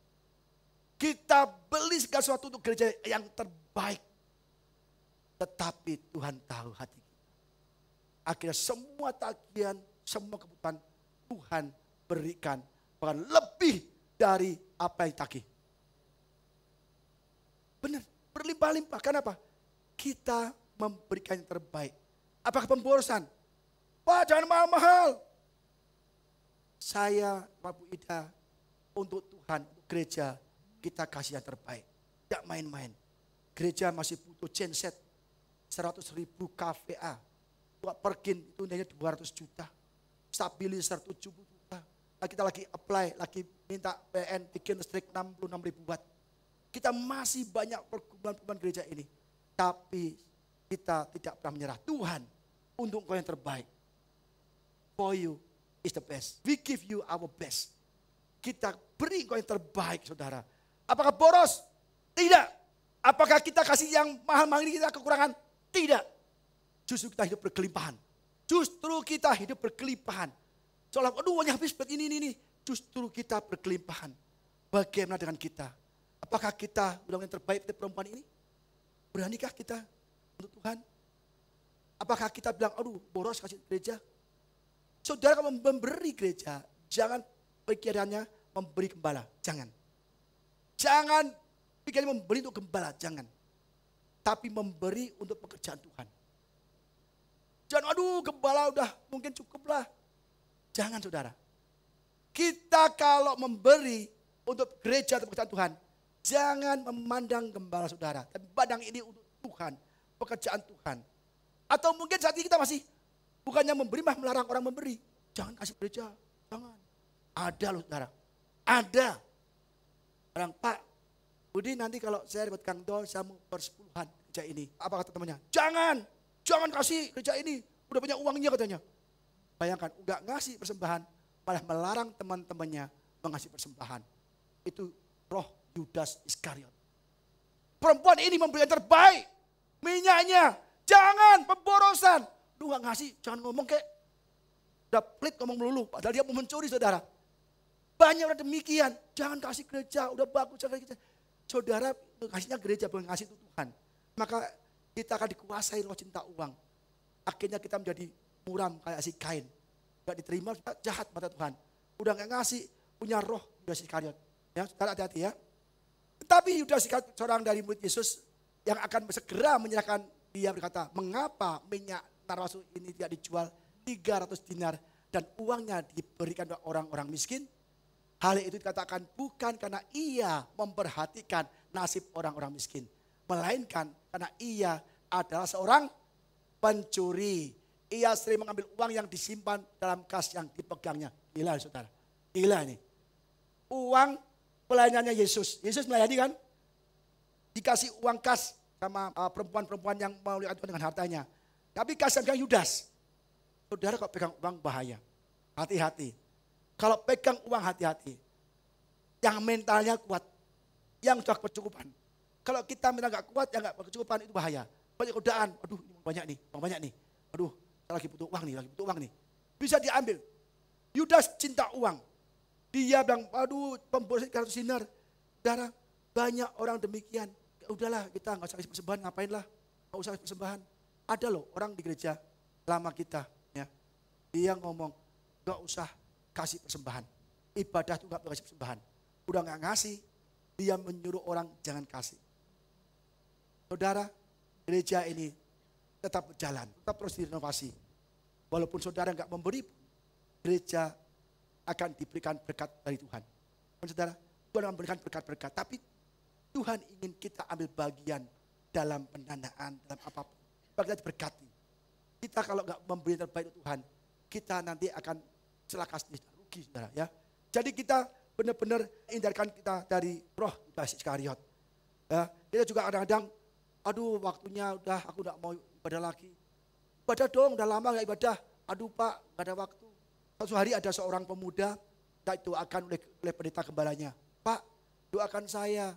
Kita beli segala sesuatu untuk gereja yang terbaik. Tetapi Tuhan tahu hati kita. Akhirnya semua tagihan, semua kebutuhan Tuhan berikan. Bahkan lebih dari apa yang ditagih. Benar, berlimpah-limpah. Kenapa? Kita memberikan yang terbaik. Apakah pemborosan? Wah, jangan mahal-mahal. Saya, Pak Bu Ida, untuk Tuhan, untuk gereja, kita kasih yang terbaik. Tidak main-main. Gereja masih butuh genset 100.000 kVA. Buat pergin itu nilainya 200 juta. Stabilizer 70 juta. Kita lagi apply, lagi minta PN bikin listrik 66.000 watt. Kita masih banyak pergumulan gereja ini. Tapi kita tidak pernah menyerah. Tuhan, untuk Engkau yang terbaik. For you is the best. We give you our best. Kita beri Engkau yang terbaik, saudara. Apakah boros? Tidak. Apakah kita kasih yang mahal-mahal ini kita kekurangan? Tidak. Justru kita hidup berkelimpahan. Justru kita hidup berkelimpahan. Seolah, aduh uangnya habis buat ini. Justru kita berkelimpahan. Bagaimana dengan kita? Apakah kita bilang yang terbaik dari perempuan ini? Beranikah kita untuk Tuhan? Apakah kita bilang, aduh boros kasih gereja? Saudara kalau memberi gereja, jangan pikirannya memberi gembala, jangan. Jangan pikirnya memberi untuk gembala, jangan. Tapi memberi untuk pekerjaan Tuhan. Jangan, aduh gembala udah mungkin cukup lah. Jangan saudara. Kita kalau memberi untuk gereja atau pekerjaan Tuhan, jangan memandang gembala saudara. Tapi pandang ini untuk Tuhan, pekerjaan Tuhan. Atau mungkin saat ini kita masih bukannya memberi, mah melarang orang memberi. Jangan kasih gereja, jangan. Ada loh saudara, ada. Orang, Pak, Budi nanti kalau saya dapat Kang Dol, saya mau persepuluhan gereja ini. Apa kata temannya? Jangan kasih gereja ini. Udah punya uangnya katanya. Bayangkan, enggak ngasih persembahan, malah melarang teman-temannya mengasih persembahan. Itu roh Yudas Iskariot. Perempuan ini memberi yang terbaik. Minyaknya, jangan pemborosan. Lu gak ngasih, jangan ngomong kayak udah pelit ngomong melulu. Padahal dia mau mencuri saudara. Banyak orang demikian. Jangan kasih gereja, udah bagus. Jangan gereja. Saudara kasihnya gereja, bukan kasih itu Tuhan. Maka kita akan dikuasai roh cinta uang. Akhirnya kita menjadi muram kayak si Kain. Gak diterima, jahat mata Tuhan. Udah gak ngasih, punya roh Yudas Iskariot. Ya, saudara hati-hati ya. Tetapi Yudas Iskariot, seorang dari murid Yesus yang akan segera menyerahkan, dia berkata, mengapa minyak narwastu ini tidak dijual 300 dinar dan uangnya diberikan kepada orang-orang miskin? Hal itu dikatakan bukan karena ia memperhatikan nasib orang-orang miskin, melainkan karena ia adalah seorang pencuri. Ia sering mengambil uang yang disimpan dalam kas yang dipegangnya. Gila saudara, gila ini. Uang pelayanannya Yesus. Yesus melayani kan? Dikasih uang kas sama perempuan-perempuan yang mau lihat Tuhan dengan hartanya. Tapi kas yang pegang Yudas. Saudara kalau pegang uang bahaya. Hati-hati. Kalau pegang uang hati-hati. Yang mentalnya kuat. Yang sudah kecukupan. Kalau kita mental gak kuat, yang gak kecukupan itu bahaya. Banyak godaan. Aduh banyak nih. Aduh saya lagi butuh uang nih. Bisa diambil. Yudas cinta uang. Dia bilang, aduh pemboros 300 dinar. Saudara, banyak orang demikian. Ya udahlah kita gak usah kasih persembahan, ngapain lah. Gak usah kasih persembahan. Ada loh orang di gereja lama kita. Ya, dia ngomong, gak usah kasih persembahan. Ibadah itu gak perlu kasih persembahan. Udah gak ngasih, dia menyuruh orang jangan kasih. Saudara, gereja ini tetap berjalan, tetap terus direnovasi. Walaupun saudara gak memberi, gereja akan diberikan berkat dari Tuhan. Saudara, Tuhan akan memberikan berkat-berkat. Tapi Tuhan ingin kita ambil bagian dalam pendanaan, dalam apapun. Supaya kita diberkati. Kita kalau gak memberi yang terbaik untuk Tuhan, kita nanti akan celaka sendiri, rugi saudara ya. Jadi kita benar-benar hindarkan kita dari roh Yudas Iskariot. Ya, kita juga kadang-kadang, aduh waktunya udah, aku gak mau ibadah lagi. Ibadah dong, udah lama gak ibadah. Aduh Pak, gak ada waktu. Suatu hari ada seorang pemuda, doakan oleh pendeta gembalanya. Pak, doakan saya,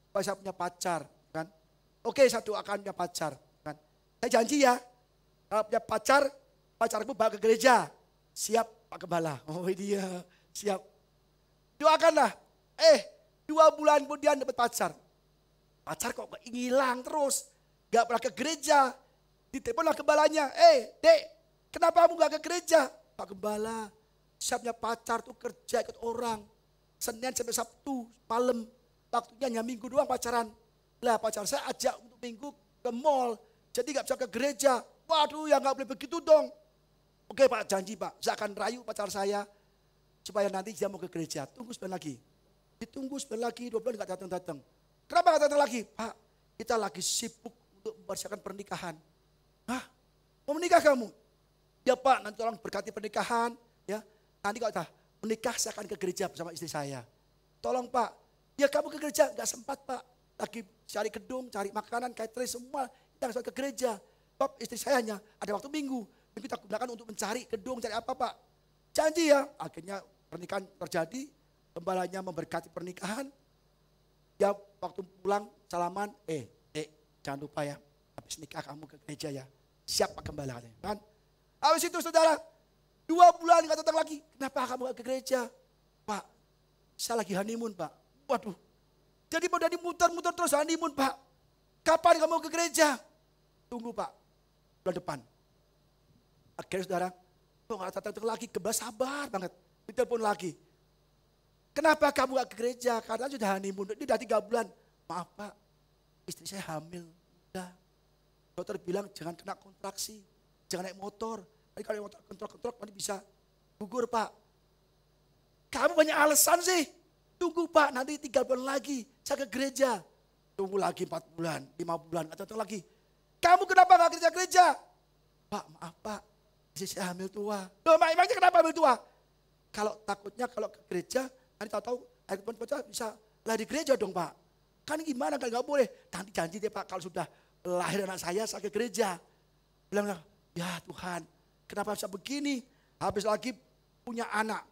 supaya saya punya pacar. Kan? Oke, saya doakan punya pacar. Kan? Saya janji ya, kalau punya pacar, pacarku bawa ke gereja. Siap Pak Gembala. Oh dia, siap. Doakanlah. 2 bulan kemudian dapat pacar. Pacar kok hilang terus. Gak pernah ke gereja. Diteleponlah gembalanya. Dek, kenapa kamu gak ke gereja? Pak Gembala, saya punya pacar tuh kerja ikut orang. Senin sampai Sabtu malam. Waktunya hanya minggu doang pacaran. Lah pacar saya ajak untuk minggu ke mall. Jadi gak bisa ke gereja. Waduh ya gak boleh begitu dong. Oke Pak, janji Pak. Saya akan rayu pacar saya. Supaya nanti dia mau ke gereja. Tunggu sebentar lagi. Ditunggu sebentar lagi, 2 bulan gak datang-datang. Kenapa gak datang lagi? Pak, kita lagi sibuk untuk mempersiapkan pernikahan. Hah? Mau menikah kamu? Ya Pak, nanti tolong berkati pernikahan. Ya, nanti kalau sudah menikah saya akan ke gereja bersama istri saya. Tolong Pak, ya kamu ke gereja gak sempat Pak. Lagi cari gedung, cari makanan, catering semua. Kita harus ke gereja. Pak, istri saya hanya ada waktu minggu. Minggu kita gunakan untuk mencari gedung, cari apa Pak. Janji ya. Akhirnya pernikahan terjadi. Gembalanya memberkati pernikahan. Ya waktu pulang salaman, jangan lupa ya. Habis nikah kamu ke gereja ya. Siap Pak Gembala. Kan? Habis itu saudara, 2 bulan gak datang lagi. Kenapa kamu gak ke gereja? Pak, saya lagi honeymoon Pak. Waduh, jadi mau muter-muter terus honeymoon Pak. Kapan kamu ke gereja? Tunggu Pak, bulan depan. Akhirnya saudara, kok gak datang lagi, Gembala sabar banget. Ditelepon lagi. kenapa kamu gak ke gereja? Karena sudah honeymoon, ini udah 3 bulan. Maaf Pak, istri saya hamil. Udah. Dokter bilang jangan kena kontraksi, jangan naik motor. Nanti kalau naik motor kentrok-kentrok nanti bisa gugur Pak. Kamu banyak alasan sih. Tunggu Pak, nanti 3 bulan lagi saya ke gereja. Tunggu lagi 4 bulan, 5 bulan, atau lagi. Kamu kenapa gak kerja gereja? Pak, maaf Pak, istri saya hamil tua. Loh, emangnya kenapa hamil tua? Kalau takutnya kalau ke gereja, nanti tahu-tahu air puasa bisa lahir di gereja dong Pak. Kan gimana, kan gak boleh. Nanti janji deh Pak, kalau sudah lahir anak saya ke gereja. Bilang, ya Tuhan, kenapa bisa begini? Habis lagi punya anak.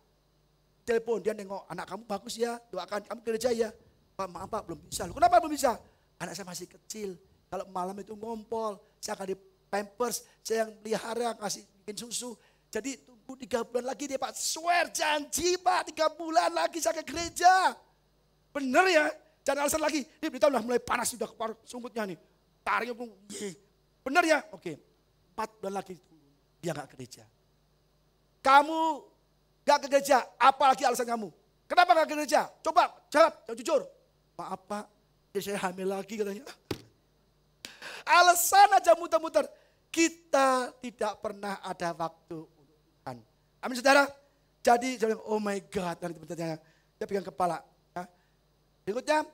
Telepon, dia nengok, anak kamu bagus ya, doakan kamu ke gereja ya. Pak, maaf Pak, belum bisa. Kenapa belum bisa? Anak saya masih kecil. Kalau malam itu ngompol, saya akan di pampers, saya yang pelihara, kasih bikin susu. Jadi tunggu 3 bulan lagi deh Pak. Swear, janji Pak, 3 bulan lagi saya ke gereja. Bener ya? Jangan alasan lagi. Ini berita udah mulai panas, sudah kepala sungkutnya nih. Tariknya pun, bener ya? Oke, 4 bulan lagi dia gak ke gereja. Kamu gak ke gereja, apalagi alasan kamu? Kenapa gak ke gereja? Coba jawab, jujur. Maaf Pak, saya hamil lagi katanya. Alasan aja muter-muter. Kita tidak pernah ada waktu untuk Tuhan. Amin saudara. Jadi saya bilang, oh my God. Dan teman-temannya, dia pegang kepala. Ya. Berikutnya,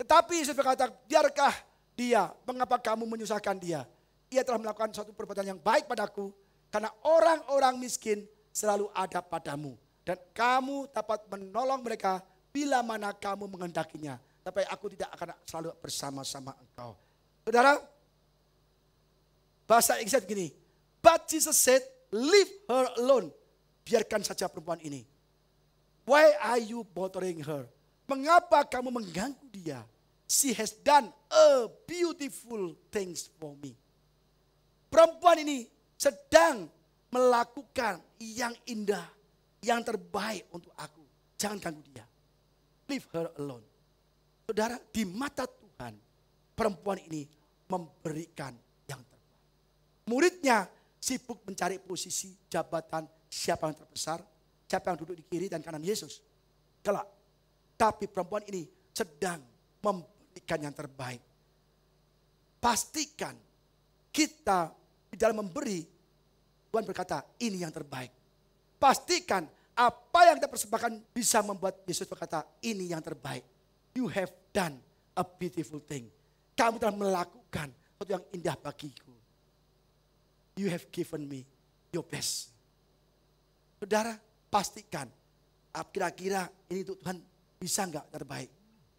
tetapi Yesus berkata, biarkah dia, mengapa kamu menyusahkan dia? Ia telah melakukan suatu perbuatan yang baik padaku. Karena orang-orang miskin selalu ada padamu. Dan kamu dapat menolong mereka bila mana kamu menghendakinya. Tapi aku tidak akan selalu bersama-sama engkau. Saudara, bahasa Inggrisnya begini. But Jesus said, leave her alone. Biarkan saja perempuan ini. Why are you bothering her? Mengapa kamu mengganggu dia? She has done a beautiful things for me. Perempuan ini sedang melakukan yang indah, yang terbaik untuk aku. Jangan ganggu dia. Leave her alone. Saudara, di mata Tuhan, perempuan ini memberikan yang terbaik. Muridnya sibuk mencari posisi, jabatan, siapa yang terbesar, siapa yang duduk di kiri dan kanan Yesus. Kelak. Tapi perempuan ini sedang memberikan yang terbaik. Pastikan kita di dalam memberi, Tuhan berkata, ini yang terbaik. Pastikan apa yang kita persembahkan bisa membuat Yesus berkata, ini yang terbaik. You have done a beautiful thing. Kamu telah melakukan sesuatu yang indah bagiku. You have given me your best. Saudara, pastikan kira-kira ini untuk Tuhan bisa enggak terbaik?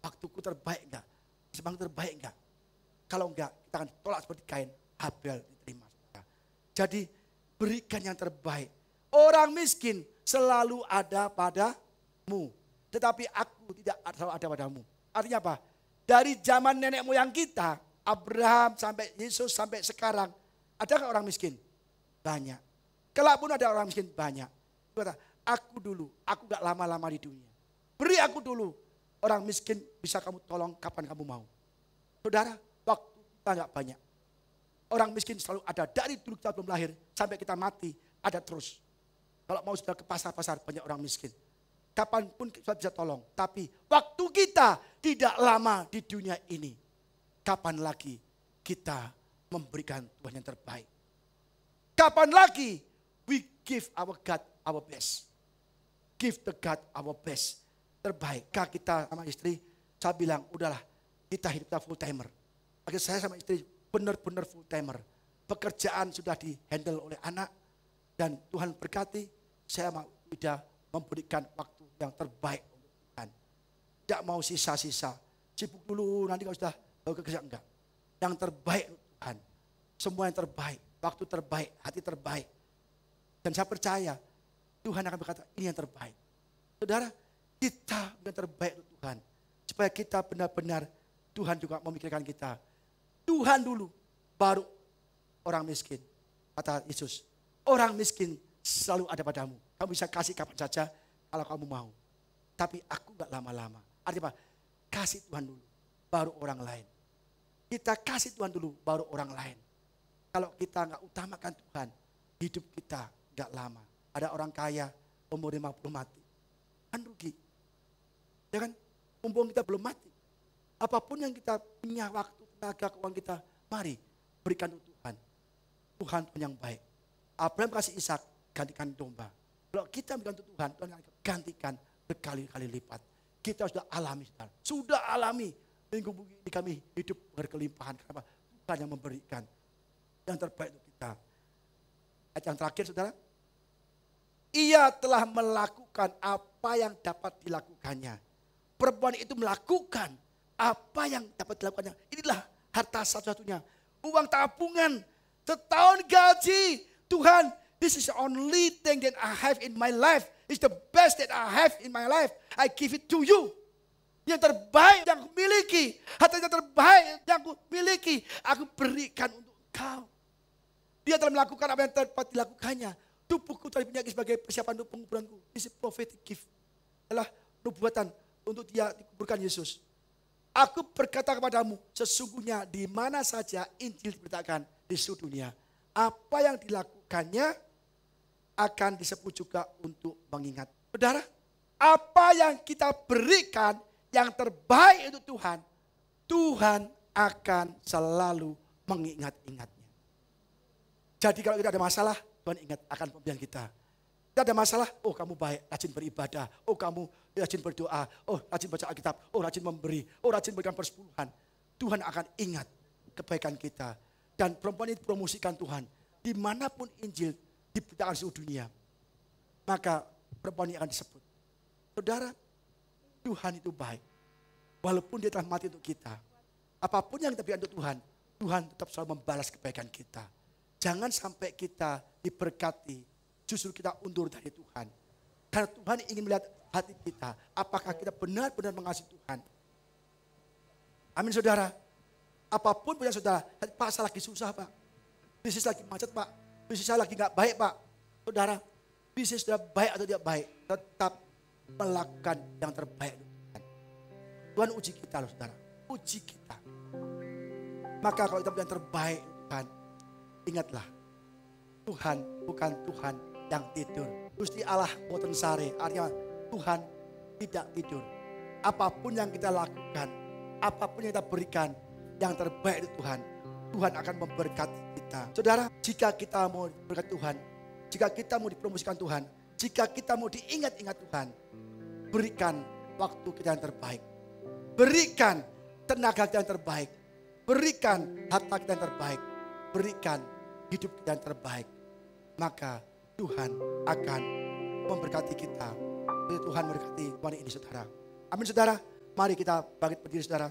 Waktuku terbaik enggak? Sebang terbaik enggak? Kalau enggak, kita akan tolak seperti Kain, Habel diterima. Jadi berikan yang terbaik. Orang miskin selalu ada padamu. Tetapi aku tidak selalu ada padamu. Artinya apa? Dari zaman nenek moyang kita, Abraham sampai Yesus sampai sekarang, ada nggak orang miskin? Banyak. Kelak pun ada orang miskin banyak. Kata, aku dulu, aku gak lama-lama di dunia. Beri aku dulu. Orang miskin bisa kamu tolong kapan kamu mau. Saudara, waktu kita gak banyak. Orang miskin selalu ada. Dari dulu kita belum lahir sampai kita mati, ada terus. Kalau mau sudah ke pasar-pasar, banyak orang miskin. Kapanpun kita bisa tolong. Tapi waktu kita tidak lama di dunia ini. Kapan lagi kita memberikan Tuhan yang terbaik? Kapan lagi we give our God our best? Give the God our best. Terbaik. Kak kita sama istri, saya bilang udahlah kita hidup full timer. Akhirnya saya sama istri benar-benar full timer. Pekerjaan sudah di handle oleh anak. Dan Tuhan berkati, saya sudah memberikan waktu yang terbaik untuk Tuhan. Tidak mau sisa-sisa. Sibuk dulu, nanti kalau sudah kerja enggak. Yang terbaik untuk Tuhan. Semua yang terbaik, waktu terbaik, hati terbaik. Dan saya percaya Tuhan akan berkata, ini yang terbaik. Saudara, kita yang terbaik untuk Tuhan. Supaya kita benar-benar, Tuhan juga memikirkan kita. Tuhan dulu, baru orang miskin. Kata Yesus, orang miskin selalu ada padamu. Kamu bisa kasih kapan saja kalau kamu mau. Tapi aku gak lama-lama. Artinya apa? Kasih Tuhan dulu, baru orang lain. Kita kasih Tuhan dulu, baru orang lain. Kalau kita gak utamakan Tuhan, hidup kita gak lama. Ada orang kaya, umur 50 mati. Kan rugi. Ya kan? Mumpung kita belum mati. Apapun yang kita punya, waktu, tenaga, keuangan kita, mari berikan untuk Tuhan. Tuhan yang baik. Abraham kasih Ishak, gantikan domba. Kalau kita berikan untuk Tuhan, Tuhan akan gantikan berkali-kali lipat. Kita sudah alami, saudara. Sudah alami. Minggu ini kami hidup berkelimpahan. Kenapa? Tuhan yang memberikan yang terbaik untuk kita. Ayat yang terakhir, saudara. Ia telah melakukan apa yang dapat dilakukannya. Perempuan itu melakukan apa yang dapat dilakukannya. Inilah harta satu-satunya. Uang tabungan, setahun gaji. Tuhan, this is the only thing that I have in my life. It's the best that I have in my life. I give it to you. Yang terbaik yang aku miliki. Harta yang terbaik yang aku miliki. Aku berikan untuk engkau. Dia telah melakukan apa yang dapat dilakukannya. Tubuhku telah dipenyakit sebagai persiapan untuk penguburanku. This is prophetic gift. Adalah nubuatan untuk dia dikuburkan Yesus. Aku berkata kepadamu, sesungguhnya di mana saja Injil diberitakan di seluruh dunia. Apa yang dilakukannya akan disebut juga untuk mengingat. Saudara, apa yang kita berikan yang terbaik untuk Tuhan, Tuhan akan selalu mengingat-ingatnya. Jadi kalau kita ada masalah, Tuhan ingat akan pemberian kita. Kita ada masalah, oh kamu baik, rajin beribadah, oh kamu rajin berdoa, oh rajin baca Alkitab, oh rajin memberi, oh rajin berikan persepuluhan. Tuhan akan ingat kebaikan kita. Dan perempuan ini promosikan Tuhan. Dimanapun Injil diberitakan seluruh dunia, maka perempuan ini akan disebut. Saudara, Tuhan itu baik. Walaupun dia telah mati untuk kita. Apapun yang kita berikan untuk Tuhan, Tuhan tetap selalu membalas kebaikan kita. Jangan sampai kita diberkati, justru kita undur dari Tuhan. Karena Tuhan ingin melihat hati kita. Apakah kita benar-benar mengasihi Tuhan. Amin saudara. Apapun punya saudara, Pak saya lagi susah Pak. Bisnis lagi macet Pak. Bisnis saya lagi gak baik Pak. Saudara, bisnis sudah baik atau tidak baik, tetap melakukan yang terbaik. Tuhan uji kita loh saudara. Uji kita. Maka kalau kita yang terbaik Tuhan, ingatlah. Tuhan bukan Tuhan yang tidur. Gusti Allah boten sare. Artinya Tuhan tidak tidur. Apapun yang kita lakukan, apapun yang kita berikan, yang terbaik itu Tuhan. Tuhan akan memberkati kita. Saudara, jika kita mau berkat Tuhan, jika kita mau dipromosikan Tuhan, jika kita mau diingat-ingat Tuhan, berikan waktu kita yang terbaik. Berikan tenaga kita yang terbaik. Berikan harta kita yang terbaik. Berikan hidup kita yang terbaik. Maka Tuhan akan memberkati kita. Tuhan memberkati wanita ini saudara. Amin saudara. Mari kita bangkit berdiri saudara.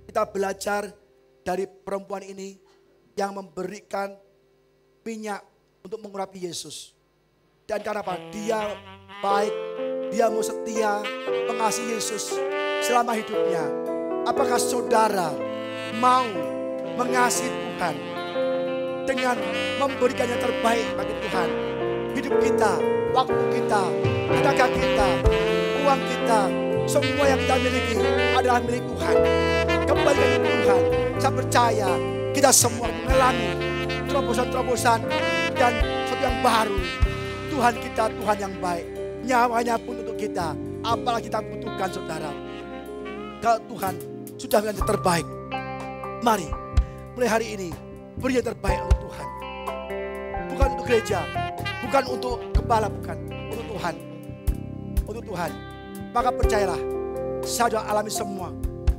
Kita belajar dari perempuan ini yang memberikan minyak untuk mengurapi Yesus. Dan karena apa? Dia baik, dia mau setia mengasihi Yesus selama hidupnya. Apakah saudara mau mengasihi Tuhan dengan memberikan yang terbaik bagi Tuhan? Hidup kita, waktu kita, tenaga kita, uang kita, semua yang kita miliki adalah milik Tuhan. Kembalikan ke Tuhan. Saya percaya kita semua mengalami terobosan-terobosan dan sesuatu yang baru. Tuhan kita Tuhan yang baik. Nyawanya pun untuk kita. Apalagi kita butuhkan saudara. Kalau Tuhan sudah yang terbaik, mari mulai hari ini beri yang terbaik untuk Tuhan. Bukan untuk gereja, bukan untuk kepala, bukan untuk Tuhan. Untuk Tuhan. Maka percayalah, saya sudah alami semua.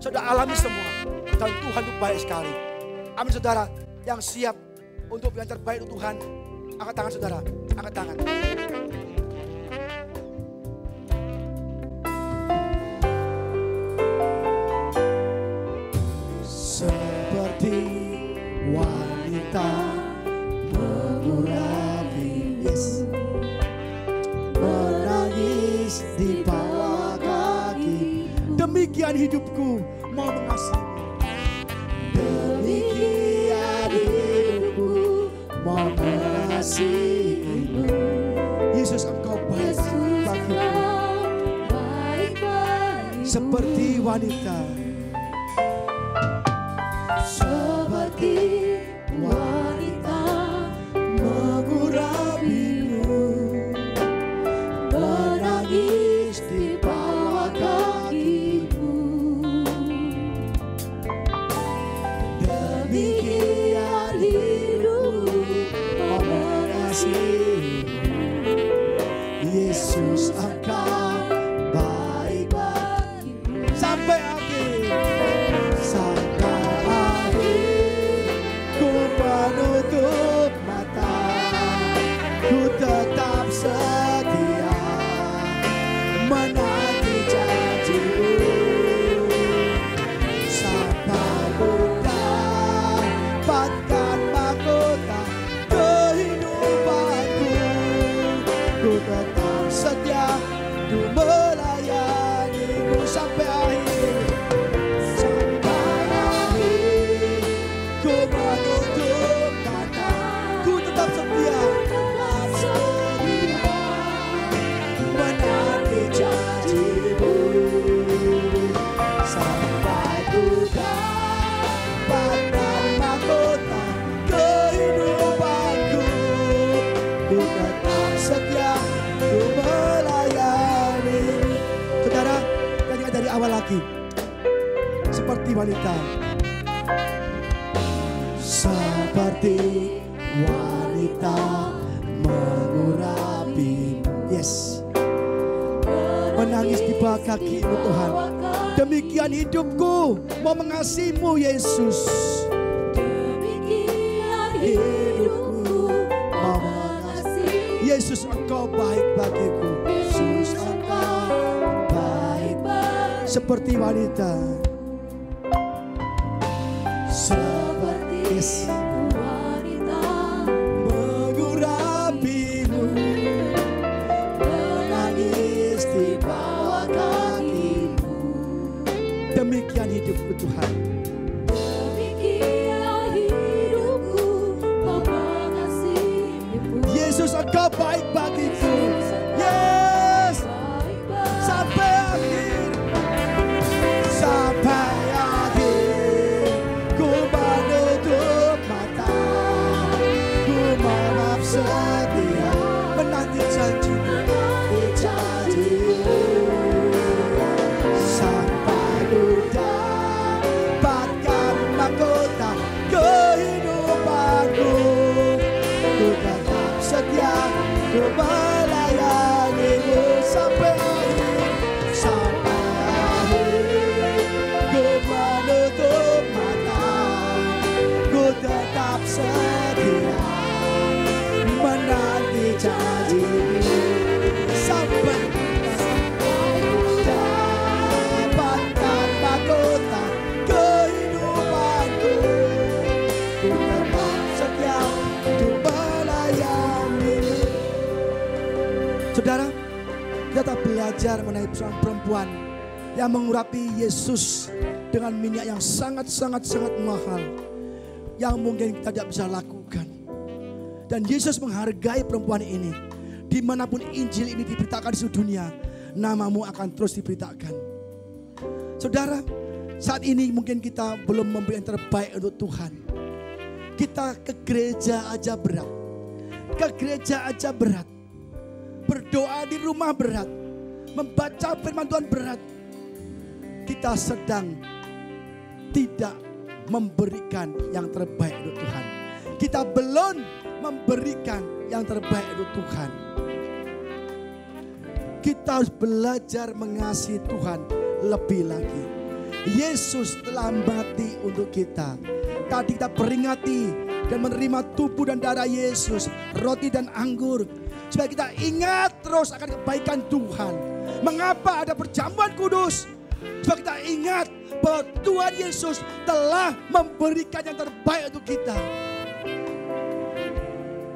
Sudah alami semua. Dan Tuhan itu baik sekali. Amin saudara. Yang siap untuk yang terbaik untuk Tuhan. Angkat tangan saudara. Angkat tangan. Seperti wanita mengurapi Yesus, menangis di bawah kaki. Demikian hidupku mau mengasihi. Demikian hidupku mau mengasihimu. Yesus engkau baik bagiku. Seperti wanita. Seperti wanita mengurapimu, menangis di bawah kaki. Yesus Engkau baik bagiku. Sampai akhir. Sampai akhir ku menutup mata, ku tetap setia menanti janji-Mu. Sampai ku dapatkan mahkota kehidupanku, ku tetap setia untuk melayani-Mu sampai akhir. Sampai akhir ku menutup mata, ku tetap setia menanti janji-Mu. Sampai ku dapatkan mahkota kehidupanku, ku tetap setia untuk melayani. Saudara, nyanyikan dari awal lagi. Seperti wanita, seperti wanita mengurapi, yes, menangis di bawah kaki-Mu Tuhan. Demikian hidupku mau mengasihi-Mu Yesus. Demikian hidupku mau mengasihi Yesus Engkau baik bagiku. Yesus, Engkau baik bagiku. Seperti wanita, Seperti yes, wanita mengurapi-Mu, menangis di bawah kaki-Mu. demikian hidupku Tuhan. Demikian hidupku mau mengasihi-Mu. Yesus Engkau baik bagiku. Yes, Baik bagiku. sampai akhir. Sampai akhir ku menutup mata, ku maaf setia menanti janji-Mu, menanti janji-Mu. Sampai ku dapatkan mahkota kehidupanku, ku tetap setia ku melayani-Mu sampai akhir. Sampai akhir ku menutup mata, ku tetap setia menanti janji-Mu. Sampai ku dapatkan mahkota kehidupanku, ku tetap setia untuk melayani-Mu. Saudara, kita tak belajar mengenai seorang perempuan yang mengurapi Yesus dengan minyak yang sangat mahal, yang mungkin kita tidak bisa lakukan. Dan Yesus menghargai perempuan ini. Dimanapun Injil ini diberitakan di seluruh dunia, namamu akan terus diberitakan. Saudara, saat ini mungkin kita belum memberi yang terbaik untuk Tuhan. Kita ke gereja aja berat. Ke gereja aja berat. Berdoa di rumah berat. Membaca firman Tuhan berat. Kita sedang tidak memberikan yang terbaik untuk Tuhan. Kita belum memberikan yang terbaik untuk Tuhan. Kita harus belajar mengasihi Tuhan lebih lagi. Yesus telah mati untuk kita. Tadi kita peringati dan menerima tubuh dan darah Yesus, roti dan anggur, supaya kita ingat terus akan kebaikan Tuhan. Mengapa ada perjamuan kudus? Supaya kita ingat bahwa Tuhan Yesus telah memberikan yang terbaik untuk kita.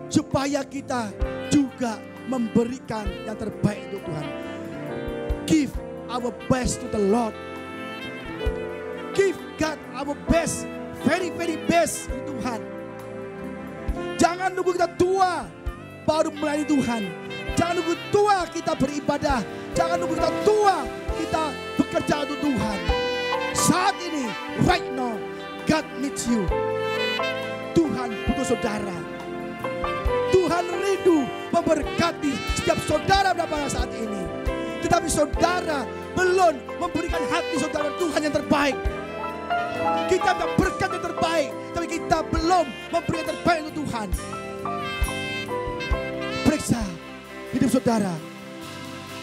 Supaya kita juga memberikan yang terbaik untuk Tuhan. Give our best to the Lord. Give God our best, very best untuk Tuhan. Jangan nunggu kita tua baru melayani Tuhan. Jangan nunggu tua kita beribadah. Jangan nunggu kita tua kita bekerja untuk Tuhan. Saat ini, right now, God needs you. Tuhan butuh saudara. Tuhan rindu memberkati setiap saudara pada saat ini. Tetapi saudara belum memberikan hati saudara Tuhan yang terbaik. Kita minta berkat yang terbaik, tapi kita belum memberi yang terbaik untuk Tuhan. Periksa hidup saudara.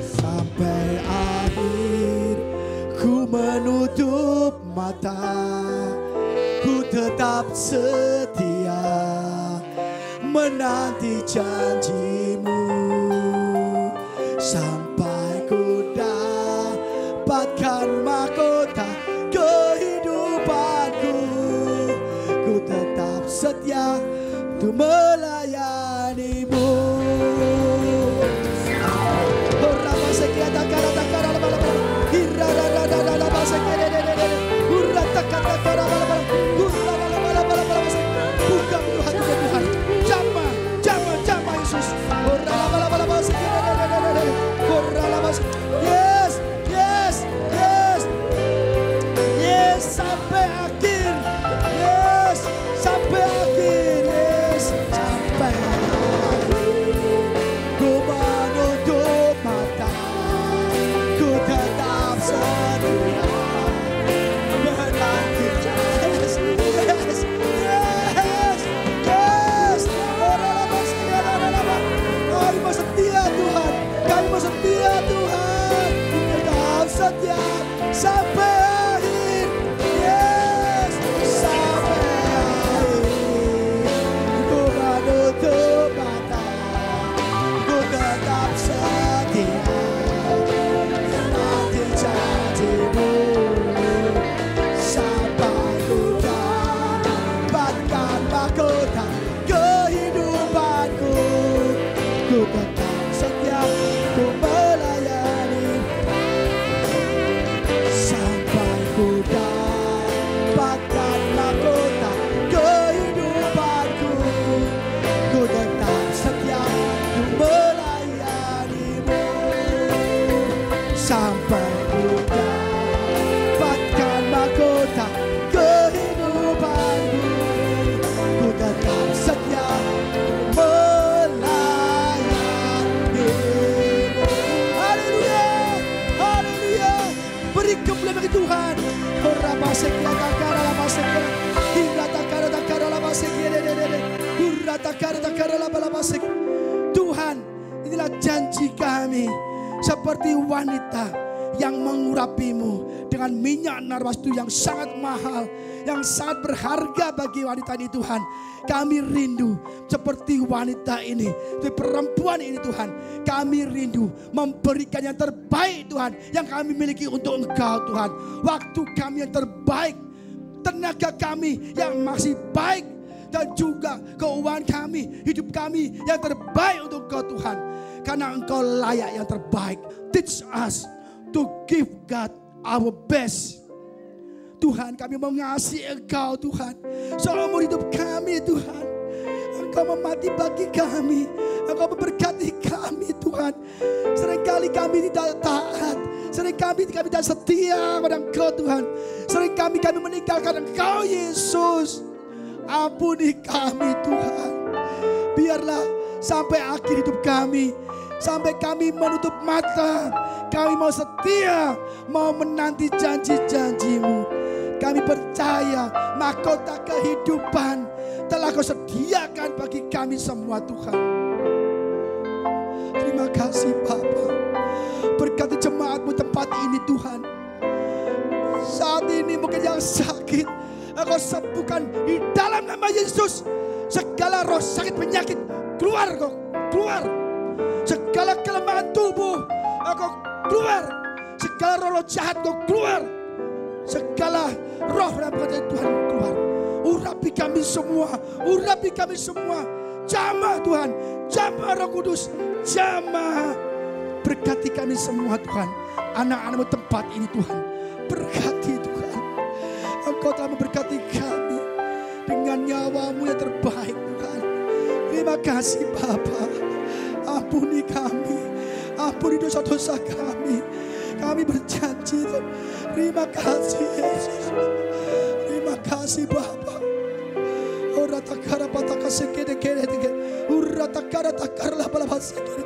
Sampai akhir ku menutup mata, ku tetap setia menanti janjimu, sampai ku dapatkan mahkota kehidupanku. Ku tetap setia untuk melayanimu. Buka pintu hatinya Tuhan, jamah Yesus. Yes, yes, yes, yes, sampai akhir, yes, sampai akhir, yes. Tuhan, inilah janji kami seperti wanita yang mengurapimu dengan minyak narwastu yang sangat mahal, yang sangat berharga bagi wanita ini Tuhan. Kami rindu seperti wanita ini, seperti perempuan ini Tuhan. Kami rindu memberikan yang terbaik Tuhan, yang kami miliki untuk Engkau Tuhan. Waktu kami yang terbaik, tenaga kami yang masih baik, dan juga keuangan kami, hidup kami yang terbaik untuk Engkau Tuhan. Karena Engkau layak yang terbaik. Teach us to give God our best. Tuhan, kami mau mengasihi Engkau Tuhan seumur hidup kami Tuhan. Engkau memati bagi kami, Engkau memberkati kami Tuhan. Seringkali kami tidak taat, seringkali kami tidak setia pada Engkau Tuhan. Seringkali kami meninggalkan Engkau Yesus. Ampuni kami Tuhan. Biarlah sampai akhir hidup kami, sampai kami menutup mata, kami mau setia, mau menanti janji-janji-Mu. Kami percaya mahkota kehidupan telah Kau sediakan bagi kami semua Tuhan. Terima kasih Bapa. Berkati jemaat-Mu tempat ini Tuhan. Saat ini mungkin yang sakit, Engkau sembuhkan di dalam nama Yesus. Segala roh sakit penyakit keluar, Kau keluar. Segala kelemahan tubuh Engkau keluar. Segala roh jahat Kau keluar. Segala roh yang berkata Tuhan keluar. Urapi kami semua, urapi kami semua. Jamah Tuhan, jamah Roh Kudus, jamah. Berkati kami semua Tuhan. Anak-anak-Mu tempat ini Tuhan, berkati Tuhan. Engkau telah memberkati kami dengan nyawa-Mu yang terbaik Tuhan. Terima kasih Bapa. Ampuni kami, ampuni dosa-dosa kami. Kami berjanji. Terima kasih Yesus. Terima kasih Bapa. Ora takara pataka sekede kede kede. Ora takara takarlah balabas sekede.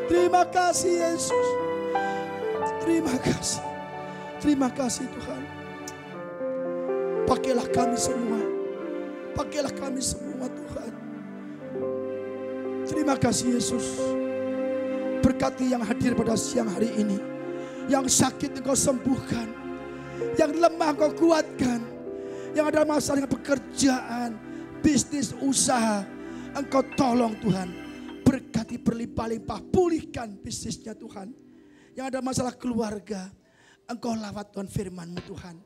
Terima kasih Yesus. Terima kasih. Terima kasih Tuhan. Pakailah kami semua. Pakailah kami semua Tuhan. Terima kasih Yesus. Berkati yang hadir pada siang hari ini. Yang sakit Engkau sembuhkan, yang lemah Engkau kuatkan, yang ada masalah dengan pekerjaan, bisnis, usaha, Engkau tolong Tuhan. Berkati berlimpah-limpah, pulihkan bisnisnya Tuhan. Yang ada masalah keluarga, Engkau lawat Tuhan firman-Mu Tuhan.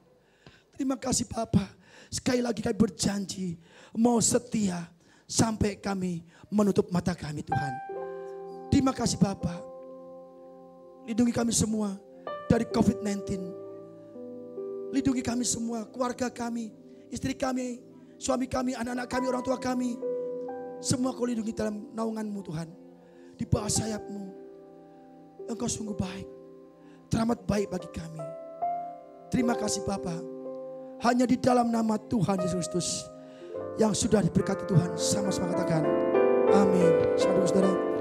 Terima kasih Bapa. Sekali lagi kami berjanji mau setia sampai kami menutup mata kami Tuhan. Terima kasih Bapa. Lindungi kami semua dari COVID-19. Lindungi kami semua, keluarga kami, istri kami, suami kami, anak-anak kami, orang tua kami. Semua Kau lindungi dalam naungan-Mu Tuhan. Di bawah sayap-Mu. Engkau sungguh baik. Teramat baik bagi kami. Terima kasih Bapa. Hanya di dalam nama Tuhan Yesus Kristus yang sudah diberkati Tuhan. Sama-sama katakan amin. Saudara-saudara.